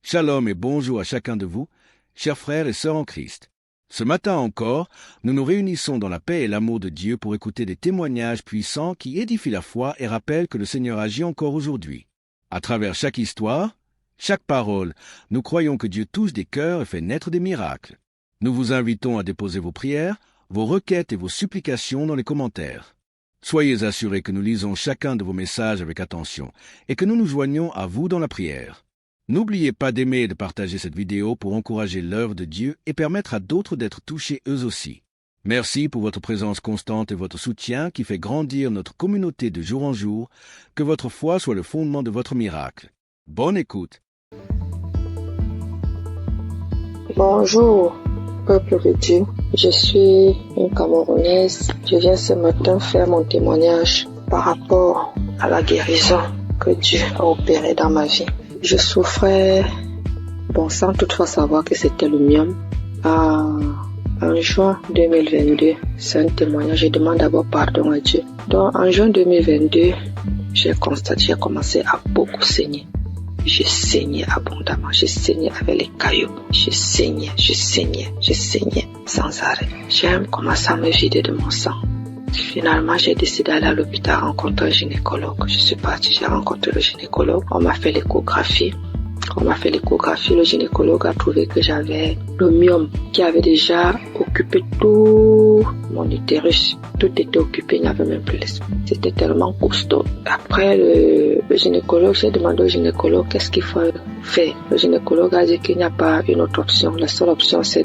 Shalom et bonjour à chacun de vous, chers frères et sœurs en Christ. Ce matin encore, nous nous réunissons dans la paix et l'amour de Dieu pour écouter des témoignages puissants qui édifient la foi et rappellent que le Seigneur agit encore aujourd'hui. À travers chaque histoire, chaque parole, nous croyons que Dieu touche des cœurs et fait naître des miracles. Nous vous invitons à déposer vos prières, vos requêtes et vos supplications dans les commentaires. Soyez assurés que nous lisons chacun de vos messages avec attention et que nous nous joignons à vous dans la prière. N'oubliez pas d'aimer et de partager cette vidéo pour encourager l'œuvre de Dieu et permettre à d'autres d'être touchés eux aussi. Merci pour votre présence constante et votre soutien qui fait grandir notre communauté de jour en jour. Que votre foi soit le fondement de votre miracle. Bonne écoute. Bonjour, peuple de Dieu. Je suis une Camerounaise. Je viens ce matin faire mon témoignage par rapport à la guérison que Dieu a opérée dans ma vie. Je souffrais, sans toutefois savoir que c'était le myome. En juin 2022, c'est un témoignage. Je demande d'abord pardon à Dieu. Donc, en juin 2022, j'ai commencé à beaucoup saigner. Je saignais abondamment, je saignais avec les cailloux, je saignais sans arrêt. J'ai commencé à me vider de mon sang. Finalement, j'ai décidé d'aller à l'hôpital rencontrer un gynécologue. Je suis partie, j'ai rencontré le gynécologue. On m'a fait l'échographie. Le gynécologue a trouvé que j'avais le myome qui avait déjà occupé tout mon utérus. Tout était occupé, il n'y avait même plus l'espace. C'était tellement costaud. Après le gynécologue, j'ai demandé au gynécologue qu'est-ce qu'il faut faire. Le gynécologue a dit qu'il n'y a pas une autre option. La seule option, c'est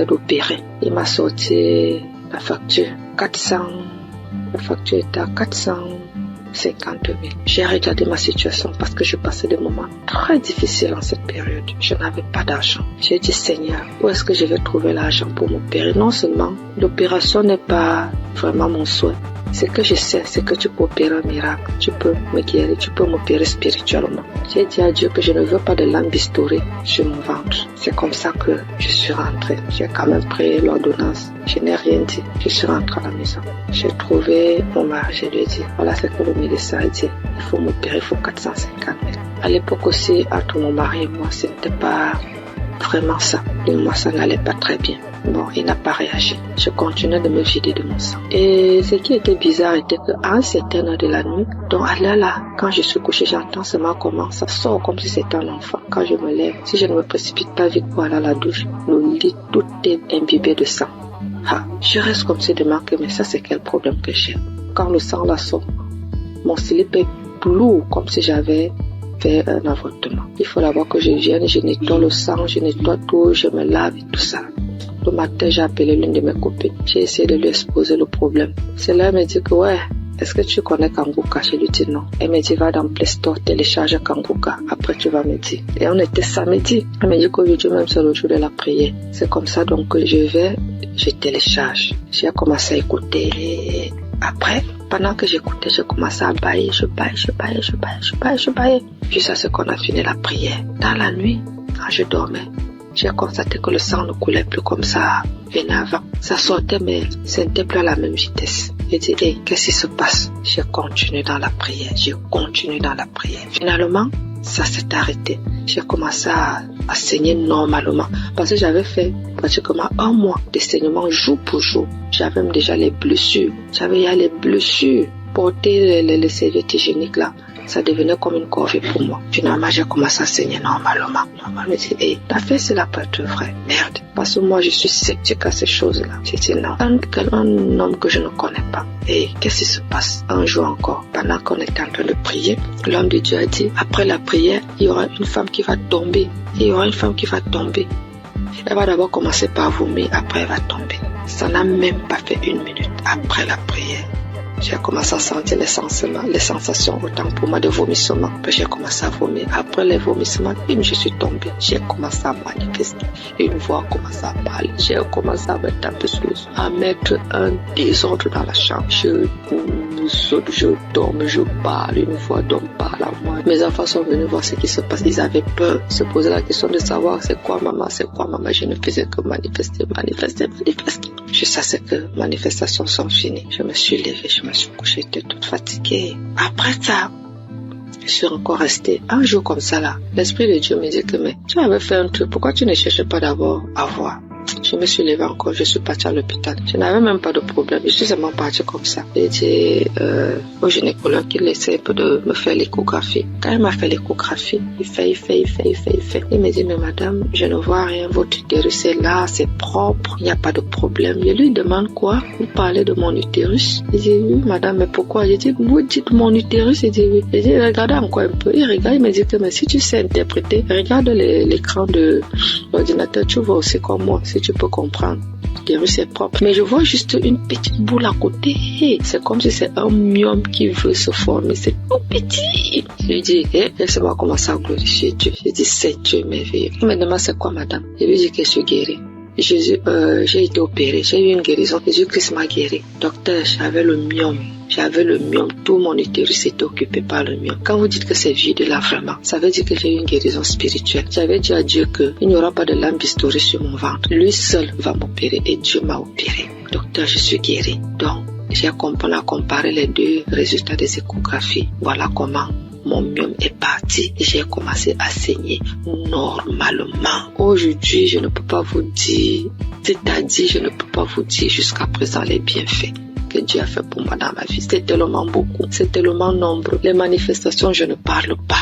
d'opérer. Il m'a sorti la facture. La facture était à 450 000. J'ai regardé ma situation parce que je passais des moments très difficiles en cette période. Je n'avais pas d'argent. J'ai dit, Seigneur, où est-ce que je vais trouver l'argent pour m'opérer? Non seulement l'opération n'est pas vraiment mon souhait. Ce que je sais, c'est que tu peux opérer un miracle. Tu peux me guérir, tu peux m'opérer spirituellement. J'ai dit à Dieu que je ne veux pas de lambistourée sur mon ventre. C'est comme ça que je suis rentrée. J'ai quand même pris l'ordonnance. Je n'ai rien dit. Je suis rentrée à la maison. J'ai trouvé mon mari. Je lui ai dit, voilà ce que le médecin a dit. Il faut m'opérer, il faut 450 000. À l'époque aussi, entre mon mari et moi, ce n'était pas vraiment ça. Et moi, ça n'allait pas très bien. Il n'a pas réagi. Je continuais de me vider de mon sang. Et ce qui était bizarre était qu'à un certain heure de la nuit, donc à l'heure là, quand je suis couchée, j'entends seulement comment ça sort comme si c'était un enfant. Quand je me lève, si je ne me précipite pas vite pour aller à la douche, le lit, tout est imbibé de sang. Je reste comme si de manquer, mais ça c'est quel problème que j'ai. Quand le sang là sort, mon slip est lourd comme si j'avais fait un avortement. Il faut d'abord que je vienne, je nettoie le sang, je nettoie tout, je me lave et tout ça. Le matin, j'ai appelé l'une de mes copines. J'ai essayé de lui exposer le problème. Celle-là, elle me dit que est-ce que tu connais Kanguka? Je lui dis non. Elle me dit, va dans Play Store, télécharge Kanguka. Après, tu vas me dire. Et on était samedi. Elle me dit qu'aujourd'hui même, c'est le jour de la prière. C'est comme ça, donc, que je télécharge. J'ai commencé à écouter. Et après, pendant que j'écoutais, j'ai commencé à bailler. Je baille. Jusqu'à ce qu'on a fini la prière. Dans la nuit, quand je dormais, j'ai constaté que le sang ne coulait plus comme ça venait avant. Ça sortait, mais ce n'était plus à la même vitesse. J'ai dit, qu'est-ce qui se passe? J'ai continué dans la prière. Finalement, ça s'est arrêté. J'ai commencé à saigner normalement. Parce que j'avais fait pratiquement un mois de saignement jour pour jour. J'avais même déjà les blessures. Porter les serviettes hygiéniques là, ça devenait comme une corvée pour moi. Finalement, j'ai commencé à saigner normalement. Je me dis, ta fait c'est la pâte vrai. Merde. Parce que moi, je suis sceptique à ces choses-là. J'ai dit non. Un homme que je ne connais pas. Et qu'est-ce qui se passe? Un jour encore, pendant qu'on était en train de prier, l'homme de Dieu a dit, après la prière, il y aura une femme qui va tomber. Elle va d'abord commencer par vomir, après elle va tomber. Ça n'a même pas fait 1 minute après la prière. J'ai commencé à sentir les sensations, autant pour moi de vomissement. Puis j'ai commencé à vomir. Après les vomissements, je suis tombée. J'ai commencé à manifester. Une voix a commencé à parler. J'ai commencé à me taper sur le dos, à mettre un désordre dans la chambre. Je saute, je tombe, je parle. Une voix d'homme parle à moi. Mes enfants sont venus voir ce qui se passe. Ils avaient peur. Se poser la question de savoir c'est quoi maman. Je ne faisais que manifester. Jusqu'à ce que manifestations sont finies. Je me suis levée, je me suis couchée, j'étais toute fatiguée. Après ça, Je suis encore restée un jour comme ça là. L'Esprit de Dieu me dit que mais tu avais fait un truc, pourquoi tu ne cherchais pas d'abord à voir? Je me suis levée encore, je suis partie à l'hôpital. Je n'avais même pas de problème, je suis seulement partie comme ça. J'ai dit au gynécologue qu'il essaie un peu de me faire l'échographie. Quand il m'a fait l'échographie, il fait. Il me dit, mais madame, je ne vois rien, votre utérus est là, c'est propre, il n'y a pas de problème. Je lui demande quoi? Vous parlez de mon utérus? Il dit, oui madame, mais pourquoi? Je dis, vous dites mon utérus? Il dit, oui. Je dis, regardez encore un peu. Il regarde, il me dit que mais si tu sais interpréter, regarde l'écran de l'ordinateur, tu vois aussi comme moi, si tu peux comprendre. L'utérus est propre. Mais je vois juste une petite boule à côté. C'est comme si c'est un myome qui veut se former. C'est tout petit. Je lui dis, laissez-moi commencer à glorifier Dieu. Je dis, c'est Dieu merveilleux. Il me demande, c'est quoi madame? Je lui dis que je suis guérie. Jésus, j'ai été opérée, j'ai eu une guérison. Jésus-Christ m'a guéri. Docteur, j'avais le myome. Tout mon utérus était occupé par le myome. Quand vous dites que c'est vide là vraiment, ça veut dire que j'ai eu une guérison spirituelle. J'avais dit à Dieu qu'il n'y aura pas de lame bistourée sur mon ventre. Lui seul va m'opérer et Dieu m'a opéré. Docteur, je suis guérie. Donc, on a comparé les deux résultats des échographies. Voilà comment mon myome est parti et j'ai commencé à saigner normalement. Aujourd'hui, je ne peux pas vous dire, c'est-à-dire, je ne peux pas vous dire jusqu'à présent les bienfaits que Dieu a fait pour moi dans ma vie. C'est tellement beaucoup, c'est tellement nombreux. Les manifestations, je ne parle pas.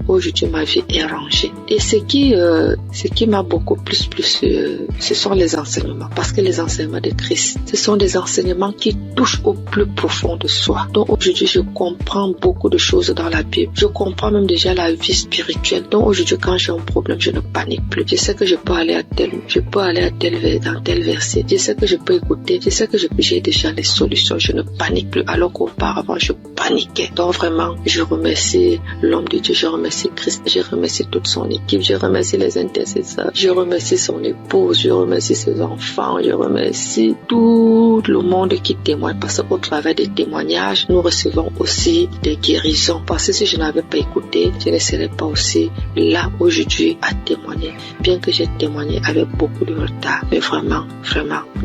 Aujourd'hui, ma vie est rangée. Et ce qui m'a beaucoup plus, ce sont les enseignements. Parce que les enseignements de Christ, ce sont des enseignements qui touchent au plus profond de soi. Donc aujourd'hui, je comprends beaucoup de choses dans la Bible. Je comprends même déjà la vie spirituelle. Donc aujourd'hui, quand j'ai un problème, je ne panique plus. Je sais que je peux aller dans tel verset. Je sais que je peux écouter. Je sais que j'ai déjà les solutions. Je ne panique plus. Alors qu'auparavant, je paniquais. Donc vraiment, je remercie l'homme de Dieu, je remercie Christ, je remercie toute son équipe, je remercie les intercesseurs, je remercie son épouse, je remercie ses enfants, je remercie tout le monde qui témoigne, parce qu'au travers des témoignages, nous recevons aussi des guérisons. Parce que si je n'avais pas écouté, je ne serais pas aussi là aujourd'hui à témoigner, bien que j'ai témoigné avec beaucoup de retard. Mais vraiment,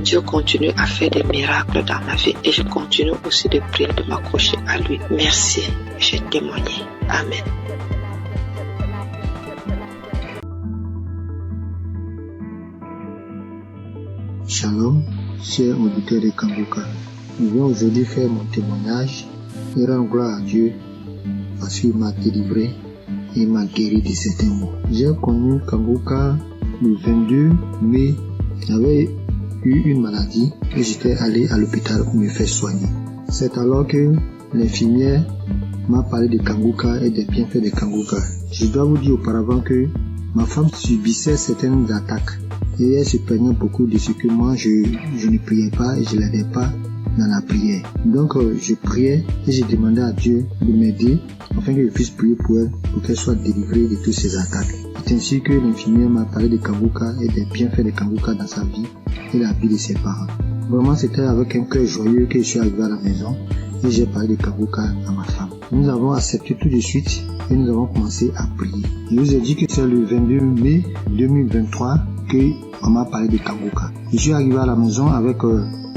Dieu continue à faire des miracles dans ma vie et je continue aussi de prier, de m'accrocher à lui. Merci, j'ai témoigné. Amen. Shalom, chers auditeurs de Kanguka. Je viens aujourd'hui faire mon témoignage et rendre gloire à Dieu parce qu'il m'a délivré et m'a guéri de certains maux. J'ai connu Kanguka le 22 mai. J'avais eu une maladie et j'étais allé à l'hôpital pour me faire soigner. C'est alors que l'infirmière m'a parlé de Kanguka et des bienfaits de Kanguka. Je dois vous dire auparavant que ma femme subissait certaines attaques et elle se plaignait beaucoup de ce que moi je ne priais pas et je ne l'aidais pas dans la prière. Donc je priais et je demandais à Dieu de m'aider afin que je puisse prier pour elle, pour qu'elle soit délivrée de toutes ces attaques. C'est ainsi que l'infirmière m'a parlé de Kanguka et des bienfaits de Kanguka dans sa vie et la vie de ses parents. Vraiment, c'était avec un cœur joyeux que je suis arrivé à la maison et j'ai parlé de Kanguka à ma femme. Nous avons accepté tout de suite et nous avons commencé à prier. Je vous ai dit que c'est le 22 mai 2023 qu'on m'a parlé de Kanguka. Je suis arrivé à la maison avec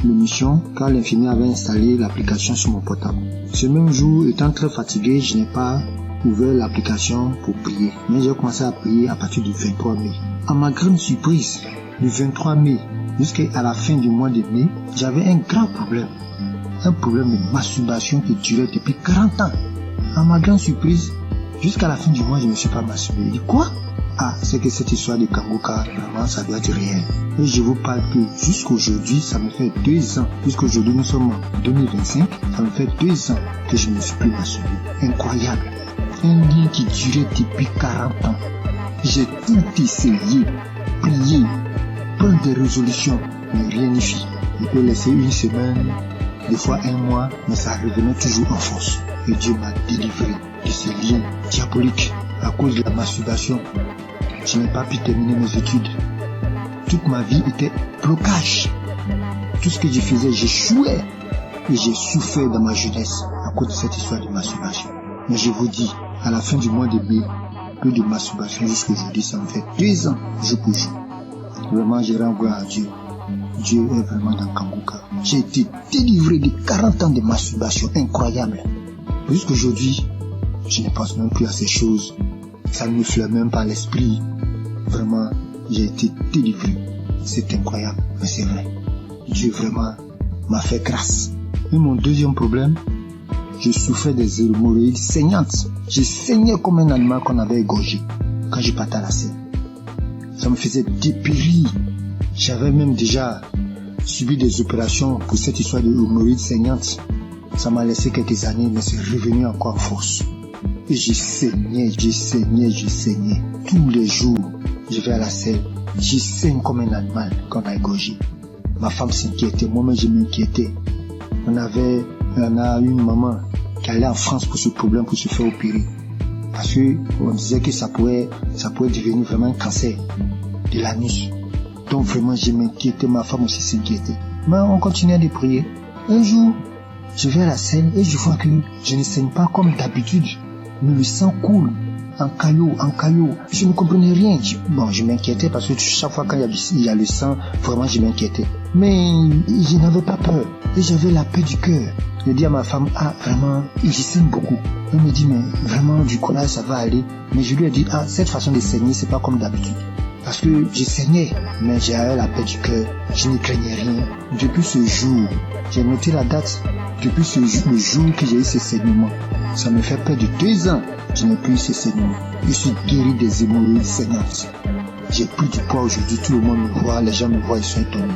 l'émission car l'infirmière avait installé l'application sur mon portable. Ce même jour, étant très fatigué, je n'ai pas ouvert l'application pour prier. Mais j'ai commencé à prier à partir du 23 mai. À ma grande surprise, du 23 mai jusqu'à la fin du mois de mai, j'avais un grand problème. Un problème de masturbation qui durait depuis 40 ans. À ma grande surprise, jusqu'à la fin du mois, je ne me suis pas masturbé. Je dis quoi? Ah, c'est que cette histoire de Kanguka, vraiment, ça doit être réel. Et je vous parle que jusqu'aujourd'hui, ça me fait 2 ans. Puisqu'aujourd'hui, nous sommes en 2025, ça me fait 2 ans que je ne me suis plus masturbé. Incroyable. Un lien qui durait depuis 40 ans. J'ai tout essayé, prié, prendre des résolutions, mais rien n'y fit. Je peux laisser une semaine, des fois 1 mois, mais ça revenait toujours en force. Et Dieu m'a délivré de ces liens diaboliques à cause de la masturbation. Je n'ai pas pu terminer mes études. Toute ma vie était blocage. Tout ce que je faisais, j'échouais. Et j'ai souffert dans ma jeunesse à cause de cette histoire de masturbation. Mais je vous dis, à la fin du mois de mai, plus de masturbation jusqu'aujourd'hui, ça me fait 2 ans, jour pour jour. Vraiment, je rends gloire à Dieu. Dieu est vraiment dans Kanguka. J'ai été délivré de 40 ans de masturbation incroyable. Jusqu'aujourd'hui, je ne pense même plus à ces choses. Ça ne me fleur même pas l'esprit. Vraiment, j'ai été délivré. C'est incroyable, mais c'est vrai. Dieu vraiment m'a fait grâce. Et mon deuxième problème, je souffrais des hémorroïdes saignantes. Je saignais comme un animal qu'on avait égorgé quand je partais à la scène. Ça me faisait dépérir. J'avais même déjà subi des opérations pour cette histoire de hémorroïdes saignantes. Ça m'a laissé quelques années, mais c'est revenu encore en force. Et je saignais. Tous les jours, je vais à la selle. Je saigne comme un animal qu'on a égorgé. Ma femme s'inquiétait, moi-même je m'inquiétais. On a une maman qui allait en France pour ce problème, pour se faire opérer. Parce qu'on disait que ça pouvait devenir vraiment un cancer de l'anus. Donc vraiment je m'inquiétais, ma femme aussi s'inquiétait. Mais on continuait de prier. Un jour, je vais à la selle et je vois que je ne saigne pas comme d'habitude. Mais le sang coule en caillot. Je ne comprenais rien. Je m'inquiétais parce que chaque fois quand il y a le sang, vraiment je m'inquiétais. Mais je n'avais pas peur. Et j'avais la paix du cœur. Je dis à ma femme, vraiment, je saigne beaucoup. Elle me dit, mais vraiment, du courage, ça va aller. Mais je lui ai dit, cette façon de saigner, c'est pas comme d'habitude. Parce que je saignais, mais j'avais la paix du cœur. Je ne craignais rien. Depuis ce jour, j'ai noté la date. Depuis le jour que j'ai eu ce saignement, ça me fait près de 2 ans. Je n'ai plus eu ce saignement. Je suis guéri des hémorroïdes saignantes. J'ai pris du poids aujourd'hui. Tout le monde me voit, les gens me voient, ils sont étonnés.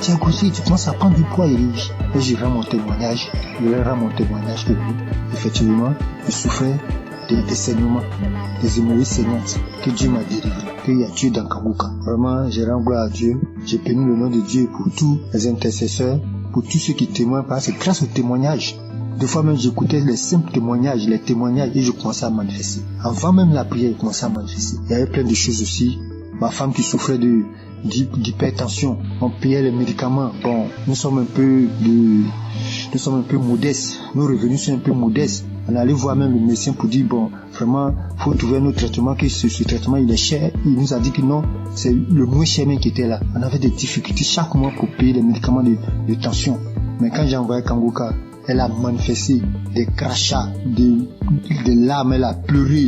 Tu as grossi, tu commences à prendre du poids, Élie. Et je rends mon témoignage. Je leur rends mon témoignage que oui, effectivement, je souffrais des saignements, des hémorroïdes saignantes, que Dieu m'a délivré, qu'il y a Dieu dans Kanguka. Vraiment, je rends gloire à Dieu. J'ai béni le nom de Dieu pour tous les intercesseurs, pour tous ceux qui témoignent, parce que grâce au témoignage, des fois même j'écoutais les simples témoignages, et je commençais à manifester. Avant même la prière, je commençais à manifester. Il y avait plein de choses aussi. Ma femme qui souffrait d'hypertension, on payait les médicaments. Bon, nous sommes un peu modestes. Nos revenus sont un peu modestes. On allait voir même le médecin pour dire, vraiment, faut trouver un autre traitement, que ce traitement, il est cher. Il nous a dit que non, c'est le moins cher même qui était là. On avait des difficultés chaque mois pour payer les médicaments de tension. Mais quand j'ai envoyé Kanguka, elle a manifesté des crachats, des larmes, elle a pleuré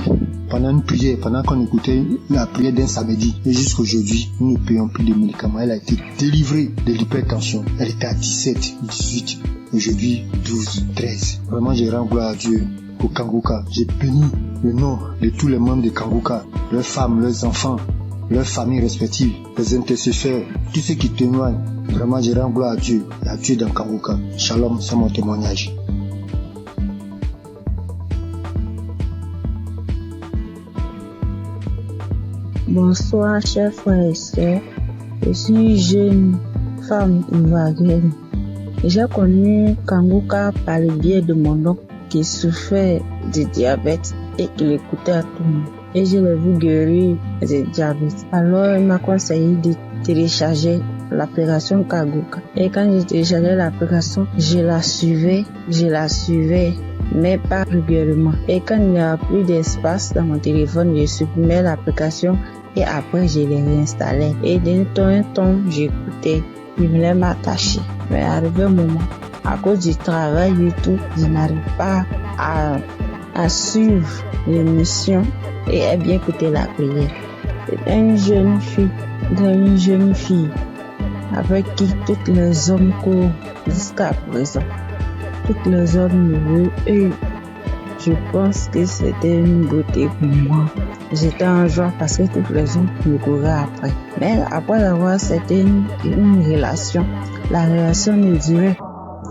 pendant une prière, pendant qu'on écoutait la prière d'un samedi. Et jusqu'aujourd'hui, nous ne payons plus de médicaments. Elle a été délivrée de l'hypertension. Elle était à 17, 18, aujourd'hui 12, 13. Vraiment, je rends gloire à Dieu pour Kanguka. J'ai béni le nom de tous les membres de Kanguka, leurs femmes, leurs enfants, leurs familles respectives, les intercesseurs, tous ceux qui témoignent. Vraiment, je rends gloire à Dieu dans Kanguka. Shalom, c'est mon témoignage. Bonsoir, chers frères et sœurs. Je suis jeune femme ivoirienne. J'ai connu Kanguka par le biais de mon oncle qui souffrait de diabète et qui l'écoutait à tout le monde. Et je l'ai vu guérir de diabète. Alors, il m'a conseillé de télécharger l'application Kanguka. Et quand j'ai téléchargé l'application, je la suivais, mais pas régulièrement. Et quand il n'y a plus d'espace dans mon téléphone, je supprimais l'application et après je l'ai réinstallée. Et d'un temps, j'écoutais, je voulais m'attacher. Mais arrivé un moment, à cause du travail et tout, je n'arrive pas à suivre l'émission et à bien écouter la prière. C'est une jeune fille avec qui tous les hommes courent jusqu'à présent. Tous les hommes me veulent et je pense que c'était une beauté pour moi. J'étais en joie parce que tous les hommes me couraient après. Mais après avoir c'était une relation, la relation ne durait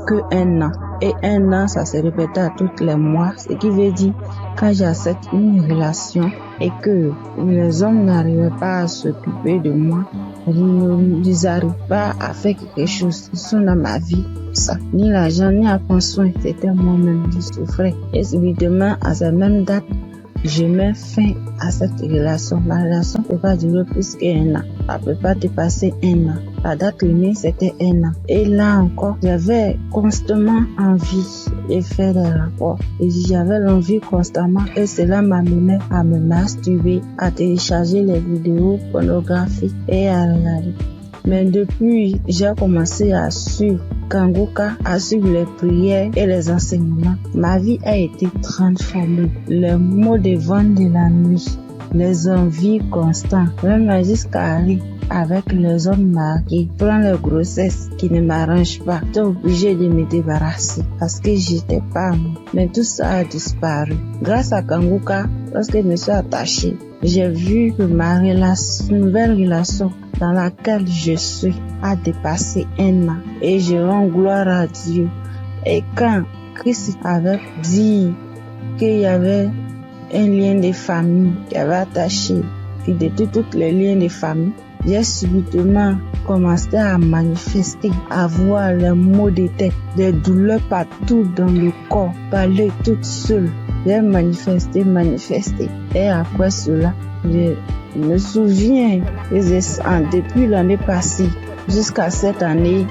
que 1 an. Et 1 an, ça se répétait à tous les mois, ce qui veut dire quand j'accepte une relation et que les hommes n'arrivaient pas à s'occuper de moi, ils n'arrivent pas à faire quelque chose. Ils sont dans ma vie. Ça. Ni l'argent, ni à prendre soin. C'était moi-même qui souffrais. Et subitement, à cette même date, je mets fin à cette relation. Ma relation ne peut pas durer plus qu'1 an. Ça ne peut pas dépasser 1 an. La date limite, c'était 1 an. Et là encore, j'avais constamment envie de faire des rapports. Et j'avais l'envie constamment. Et cela m'amenait à me masturber, à télécharger les vidéos pornographiques et à regarder. Mais depuis, j'ai commencé à suivre Kanguka, à suivre les prières et les enseignements. Ma vie a été transformée. Les maux de vent de la nuit, les envies constantes, même jusqu'à aller avec les hommes mariés, prendre les grossesses qui ne m'arrangent pas. J'étais obligée de me débarrasser parce que j'étais pas moi. Mais tout ça a disparu. Grâce à Kanguka, lorsque je me suis attachée, j'ai vu que ma nouvelle relation dans laquelle je suis a dépassé 1 an. Et je rends gloire à Dieu. Et quand Christ avait dit qu'il y avait un lien de famille qui avait attaché, puis de toutes les liens de famille, j'ai subitement commencé à manifester, à voir les maux de tête, des douleurs partout dans le corps, parler toute seule. J'ai manifesté. Et après cela, je me souviens que depuis l'année passée jusqu'à cette année,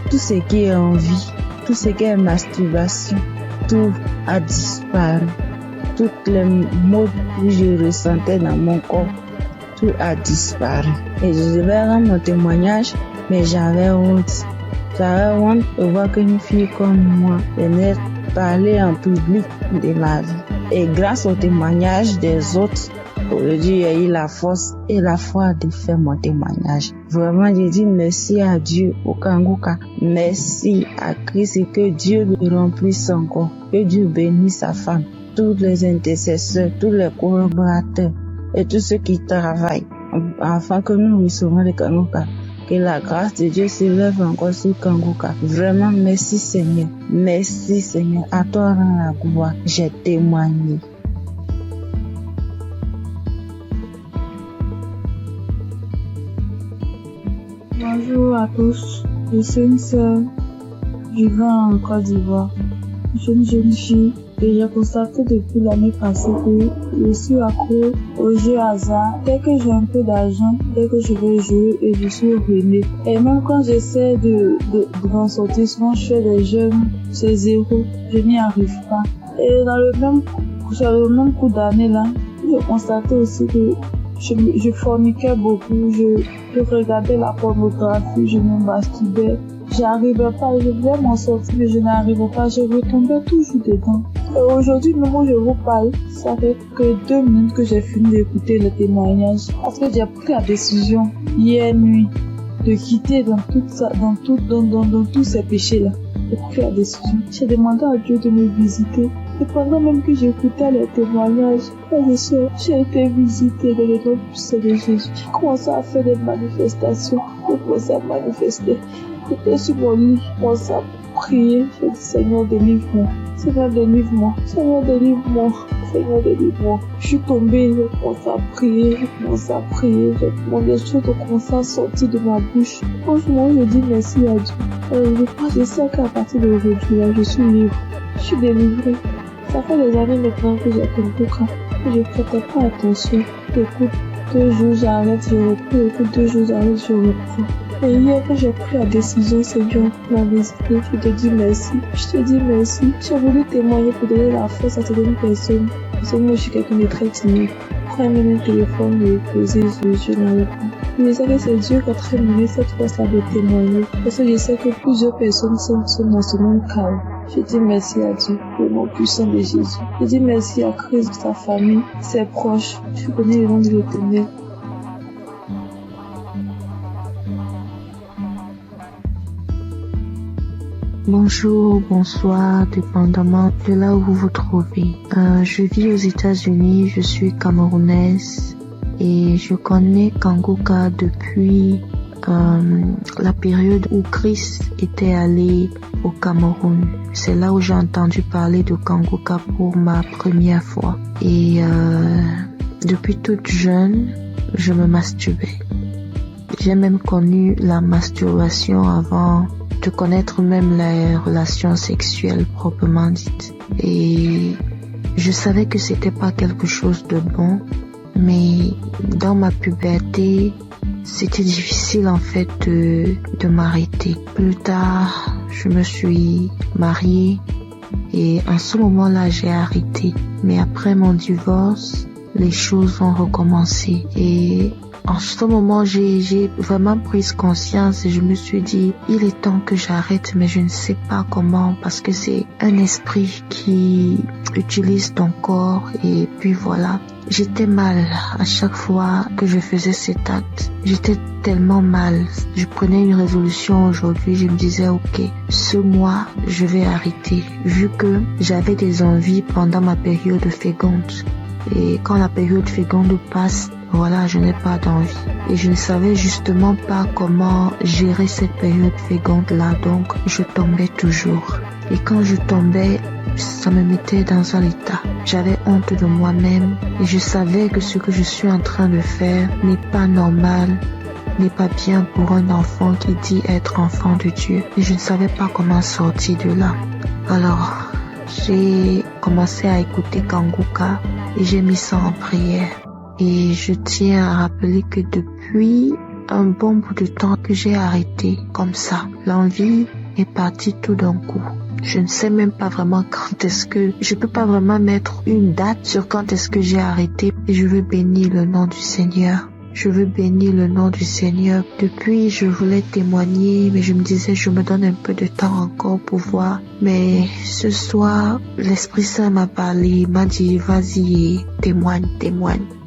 tout ce qui est envie, tout ce qui est masturbation, tout a disparu. Toutes les maux que je ressentais dans mon corps, tout a disparu. Et je devais rendre mon témoignage, mais j'avais honte. J'avais honte de voir qu'une fille comme moi venait parler en public de ma vie. Et grâce au témoignage des autres, aujourd'hui, j'ai eu la force et la foi de faire mon témoignage. Vraiment, je dis merci à Dieu, au Kanguka. Merci à Christ et que Dieu le remplisse encore. Que Dieu bénisse sa femme, tous les intercesseurs, tous les collaborateurs et tous ceux qui travaillent afin que nous recevons le Kanguka. Que la grâce de Dieu s'élève encore sur Kanguka. Vraiment, merci Seigneur. Merci Seigneur. À toi rend la gloire. J'ai témoigné. Bonjour à tous. Je suis une sœur vivant en Côte d'Ivoire. Je suis une jeune fille et j'ai constaté depuis l'année passée que je suis accro aux jeux hasard. Dès que j'ai un peu d'argent, dès que je veux jouer et je suis ruinée. Et même quand j'essaie de m'en sortir, souvent je fais des jeux, c'est 0, je n'y arrive pas. Et sur le même coup d'année là, j'ai constaté aussi que je forniquais beaucoup, je regardais la pornographie, je me masturbais. J'arrivais pas, je voulais m'en sortir, mais je n'arrivais pas, je retombais toujours dedans. Et aujourd'hui, le moment où je vous parle, ça fait que 2 minutes que j'ai fini d'écouter le témoignage. Parce que j'ai pris la décision, hier nuit, de quitter dans tous ces péchés-là. J'ai pris la décision. J'ai demandé à Dieu de me visiter. Et pendant même que j'écoutais les témoignages, j'ai été visitée dans le nom puissant de Jésus. J'ai commencé à faire des manifestations. J'ai commencé à manifester. J'étais sur mon lit, je commençais à prier. J'ai dit, Seigneur, délivre-moi. Seigneur, délivre-moi. Seigneur, délivre-moi. Seigneur, délivre-moi. Je suis tombée, j'ai commencé à prier. Les choses ont commencé à sortir de ma bouche. Franchement, je dis merci à Dieu. Je sais qu'à partir d'aujourd'hui, là, je suis libre. Je suis délivrée. Ça fait des années maintenant que j'ai Kanguka. Je ne prêtais pas attention. J'écoute 2 jours, j'arrête, je reprends. J'écoute 2 jours, j'arrête, je reprends. Et hier, quand j'ai pris la décision, Seigneur, pour la visiter, je te dis merci. J'ai voulu témoigner pour donner la force à certaines personnes. Parce que moi, je suis quelqu'un de très timide. Prends même le téléphone, me poser, je n'arrive pas. Je sais que c'est Dieu qui a très donné cette force-là de témoigner. Parce que je sais que plusieurs personnes sont dans ce même chaos. Je dis merci à Dieu, le nom puissant de Jésus. Je dis merci à Christ, sa famille, ses proches. Je connais le nom de l'Éternel. Bonjour, bonsoir, dépendamment de là où vous vous trouvez. Je vis aux États-Unis, je suis camerounaise et je connais Kanguka depuis la période où Chris était allé au Cameroun. C'est là où j'ai entendu parler de Kanguka pour ma première fois. Et depuis toute jeune, je me masturbais. J'ai même connu la masturbation avant de connaître même les relations sexuelles proprement dites. Et je savais que c'était pas quelque chose de bon, mais dans ma puberté, c'était difficile en fait de m'arrêter. Plus tard, je me suis mariée et en ce moment-là, j'ai arrêté. Mais après mon divorce, les choses ont recommencé. Et en ce moment, j'ai vraiment pris conscience et je me suis dit, il est temps que j'arrête, mais je ne sais pas comment, parce que c'est un esprit qui utilise ton corps. Et puis voilà, j'étais mal à chaque fois que je faisais cet acte. J'étais tellement mal. Je prenais une résolution aujourd'hui, je me disais, ok, ce mois, je vais arrêter, vu que j'avais des envies pendant ma période féconde. Et quand la période féconde passe, voilà, je n'ai pas d'envie. Et je ne savais justement pas comment gérer cette période féconde-là, donc je tombais toujours. Et quand je tombais, ça me mettait dans un état. J'avais honte de moi-même et je savais que ce que je suis en train de faire n'est pas normal, n'est pas bien pour un enfant qui dit être enfant de Dieu. Et je ne savais pas comment sortir de là. Alors, j'ai commencé à écouter Kanguka et j'ai mis ça en prière. Et je tiens à rappeler que depuis un bon bout de temps que j'ai arrêté comme ça, l'envie est partie tout d'un coup. Je ne sais même pas vraiment quand est-ce que... Je peux pas vraiment mettre une date sur quand est-ce que j'ai arrêté. Et je veux bénir le nom du Seigneur. Je veux bénir le nom du Seigneur. Depuis, je voulais témoigner, mais je me disais, je me donne un peu de temps encore pour voir. Mais ce soir, l'Esprit Saint m'a parlé, il m'a dit, vas-y, témoigne.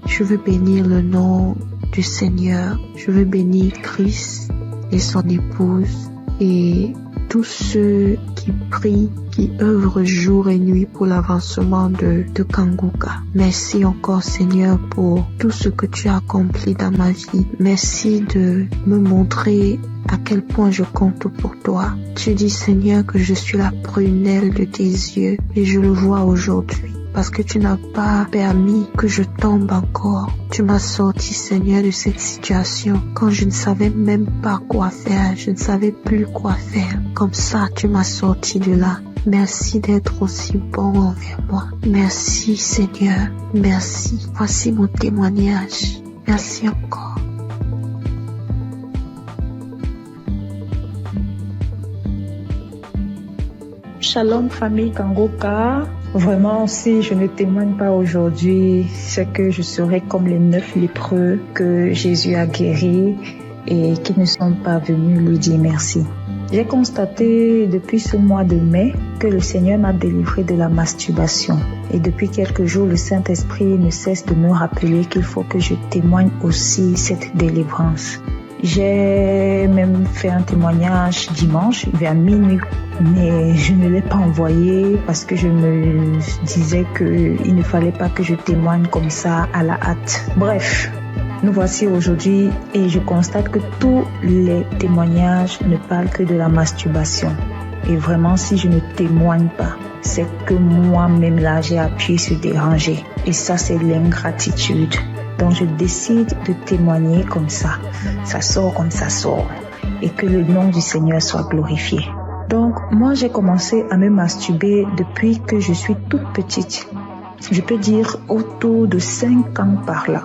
Je veux bénir le nom du Seigneur. Je veux bénir Christ et son épouse et tous ceux qui prient, qui œuvrent jour et nuit pour l'avancement de Kanguka. Merci encore Seigneur pour tout ce que tu as accompli dans ma vie. Merci de me montrer à quel point je compte pour toi. Tu dis Seigneur que je suis la prunelle de tes yeux et je le vois aujourd'hui. Parce que tu n'as pas permis que je tombe encore. Tu m'as sorti, Seigneur, de cette situation quand je ne savais même pas quoi faire. Je ne savais plus quoi faire. Comme ça, tu m'as sorti de là. Merci d'être aussi bon envers moi. Merci, Seigneur. Merci. Voici mon témoignage. Merci encore. Shalom, famille Kanguka. Vraiment, si je ne témoigne pas aujourd'hui, c'est que je serai comme les 9 lépreux que Jésus a guéris et qui ne sont pas venus lui dire merci. J'ai constaté depuis ce mois de mai que le Seigneur m'a délivré de la masturbation. Et depuis quelques jours, le Saint-Esprit ne cesse de me rappeler qu'il faut que je témoigne aussi cette délivrance. J'ai même fait un témoignage dimanche vers minuit, mais je ne l'ai pas envoyé parce que je me disais qu'il ne fallait pas que je témoigne comme ça à la hâte. Bref, nous voici aujourd'hui et je constate que tous les témoignages ne parlent que de la masturbation. Et vraiment, si je ne témoigne pas, c'est que moi-même là, j'ai appuyé sur déranger. Et ça, c'est l'ingratitude. Donc je décide de témoigner comme ça. Ça sort comme ça sort. Et que le nom du Seigneur soit glorifié. Donc moi j'ai commencé à me masturber depuis que je suis toute petite. Je peux dire autour de 5 ans par là.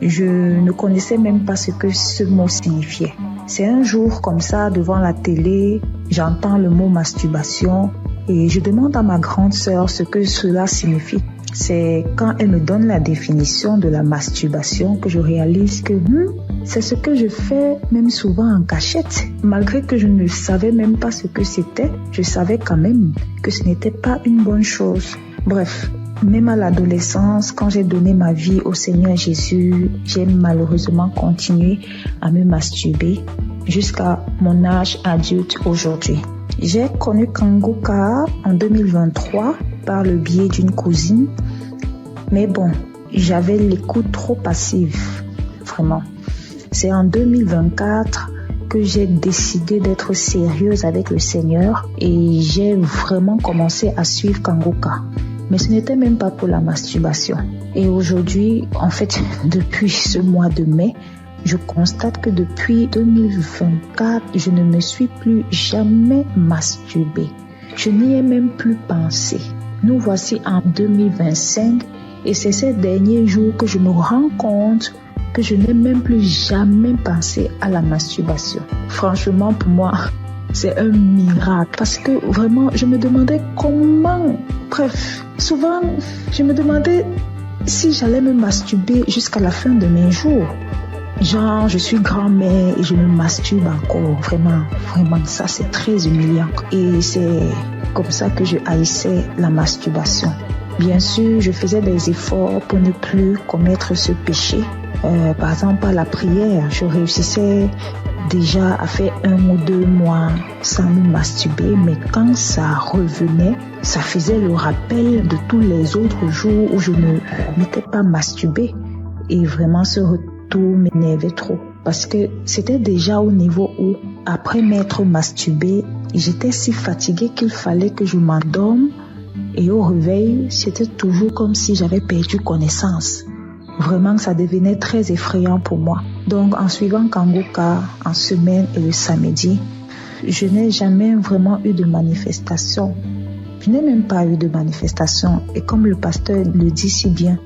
Je ne connaissais même pas ce que ce mot signifiait. C'est un jour comme ça devant la télé, j'entends le mot masturbation et je demande à ma grande sœur ce que cela signifie. C'est quand elle me donne la définition de la masturbation que je réalise que c'est ce que je fais même souvent en cachette. Malgré que je ne savais même pas ce que c'était, je savais quand même que ce n'était pas une bonne chose. Bref, même à l'adolescence, quand j'ai donné ma vie au Seigneur Jésus, j'ai malheureusement continué à me masturber jusqu'à mon âge adulte aujourd'hui. J'ai connu Kanguka en 2023 par le biais d'une cousine. Mais bon, j'avais l'écoute trop passive, vraiment. C'est en 2024 que j'ai décidé d'être sérieuse avec le Seigneur et j'ai vraiment commencé à suivre Kanguka. Mais ce n'était même pas pour la masturbation. Et aujourd'hui, en fait, depuis ce mois de mai, je constate que depuis 2024, je ne me suis plus jamais masturbée. Je n'y ai même plus pensé. Nous voici en 2025 et c'est ces derniers jours que je me rends compte que je n'ai même plus jamais pensé à la masturbation. Franchement, pour moi, c'est un miracle parce que vraiment, je me demandais comment. Bref, souvent, je me demandais si j'allais me masturber jusqu'à la fin de mes jours. Genre, je suis grand-mère et je me masturbe encore. Vraiment, ça c'est très humiliant. Et c'est comme ça que je haïssais la masturbation. Bien sûr, je faisais des efforts pour ne plus commettre ce péché. Par exemple, par la prière, je réussissais déjà à faire 1 ou 2 mois sans me masturber, mais quand ça revenait, ça faisait le rappel de tous les autres jours où je ne m'étais pas masturbée. Et vraiment, ce retour m'énervait trop. Parce que c'était déjà au niveau où, après m'être masturbée, j'étais si fatiguée qu'il fallait que je m'endorme. Et au réveil, c'était toujours comme si j'avais perdu connaissance. Vraiment, ça devenait très effrayant pour moi. Donc, en suivant Kangoka en semaine et le samedi, je n'ai jamais vraiment eu de manifestation. Je n'ai même pas eu de manifestation. Et comme le pasteur le dit si bien,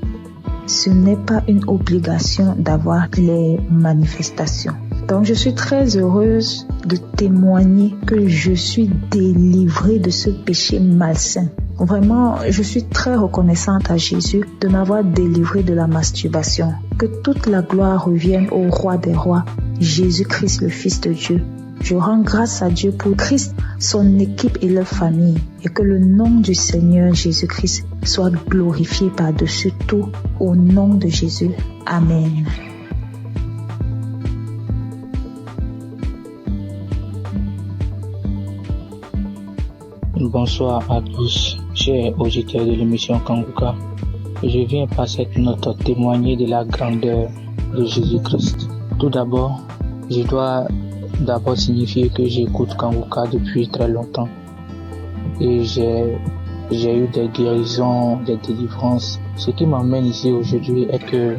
ce n'est pas une obligation d'avoir les manifestations. Donc, je suis très heureuse de témoigner que je suis délivrée de ce péché malsain. Vraiment, je suis très reconnaissante à Jésus de m'avoir délivrée de la masturbation. Que toute la gloire revienne au roi des rois, Jésus-Christ, le Fils de Dieu. Je rends grâce à Dieu pour Christ, son équipe et leur famille, et que le nom du Seigneur Jésus-Christ soit glorifié par-dessus tout, au nom de Jésus. Amen. Bonsoir à tous, chers auditeurs de l'émission Kangoka. Je viens par cette note témoigner de la grandeur de Jésus-Christ. Tout d'abord, je dois signifier que j'écoute Kangoka depuis très longtemps. Et j'ai eu des guérisons, des délivrances. Ce qui m'emmène ici aujourd'hui est que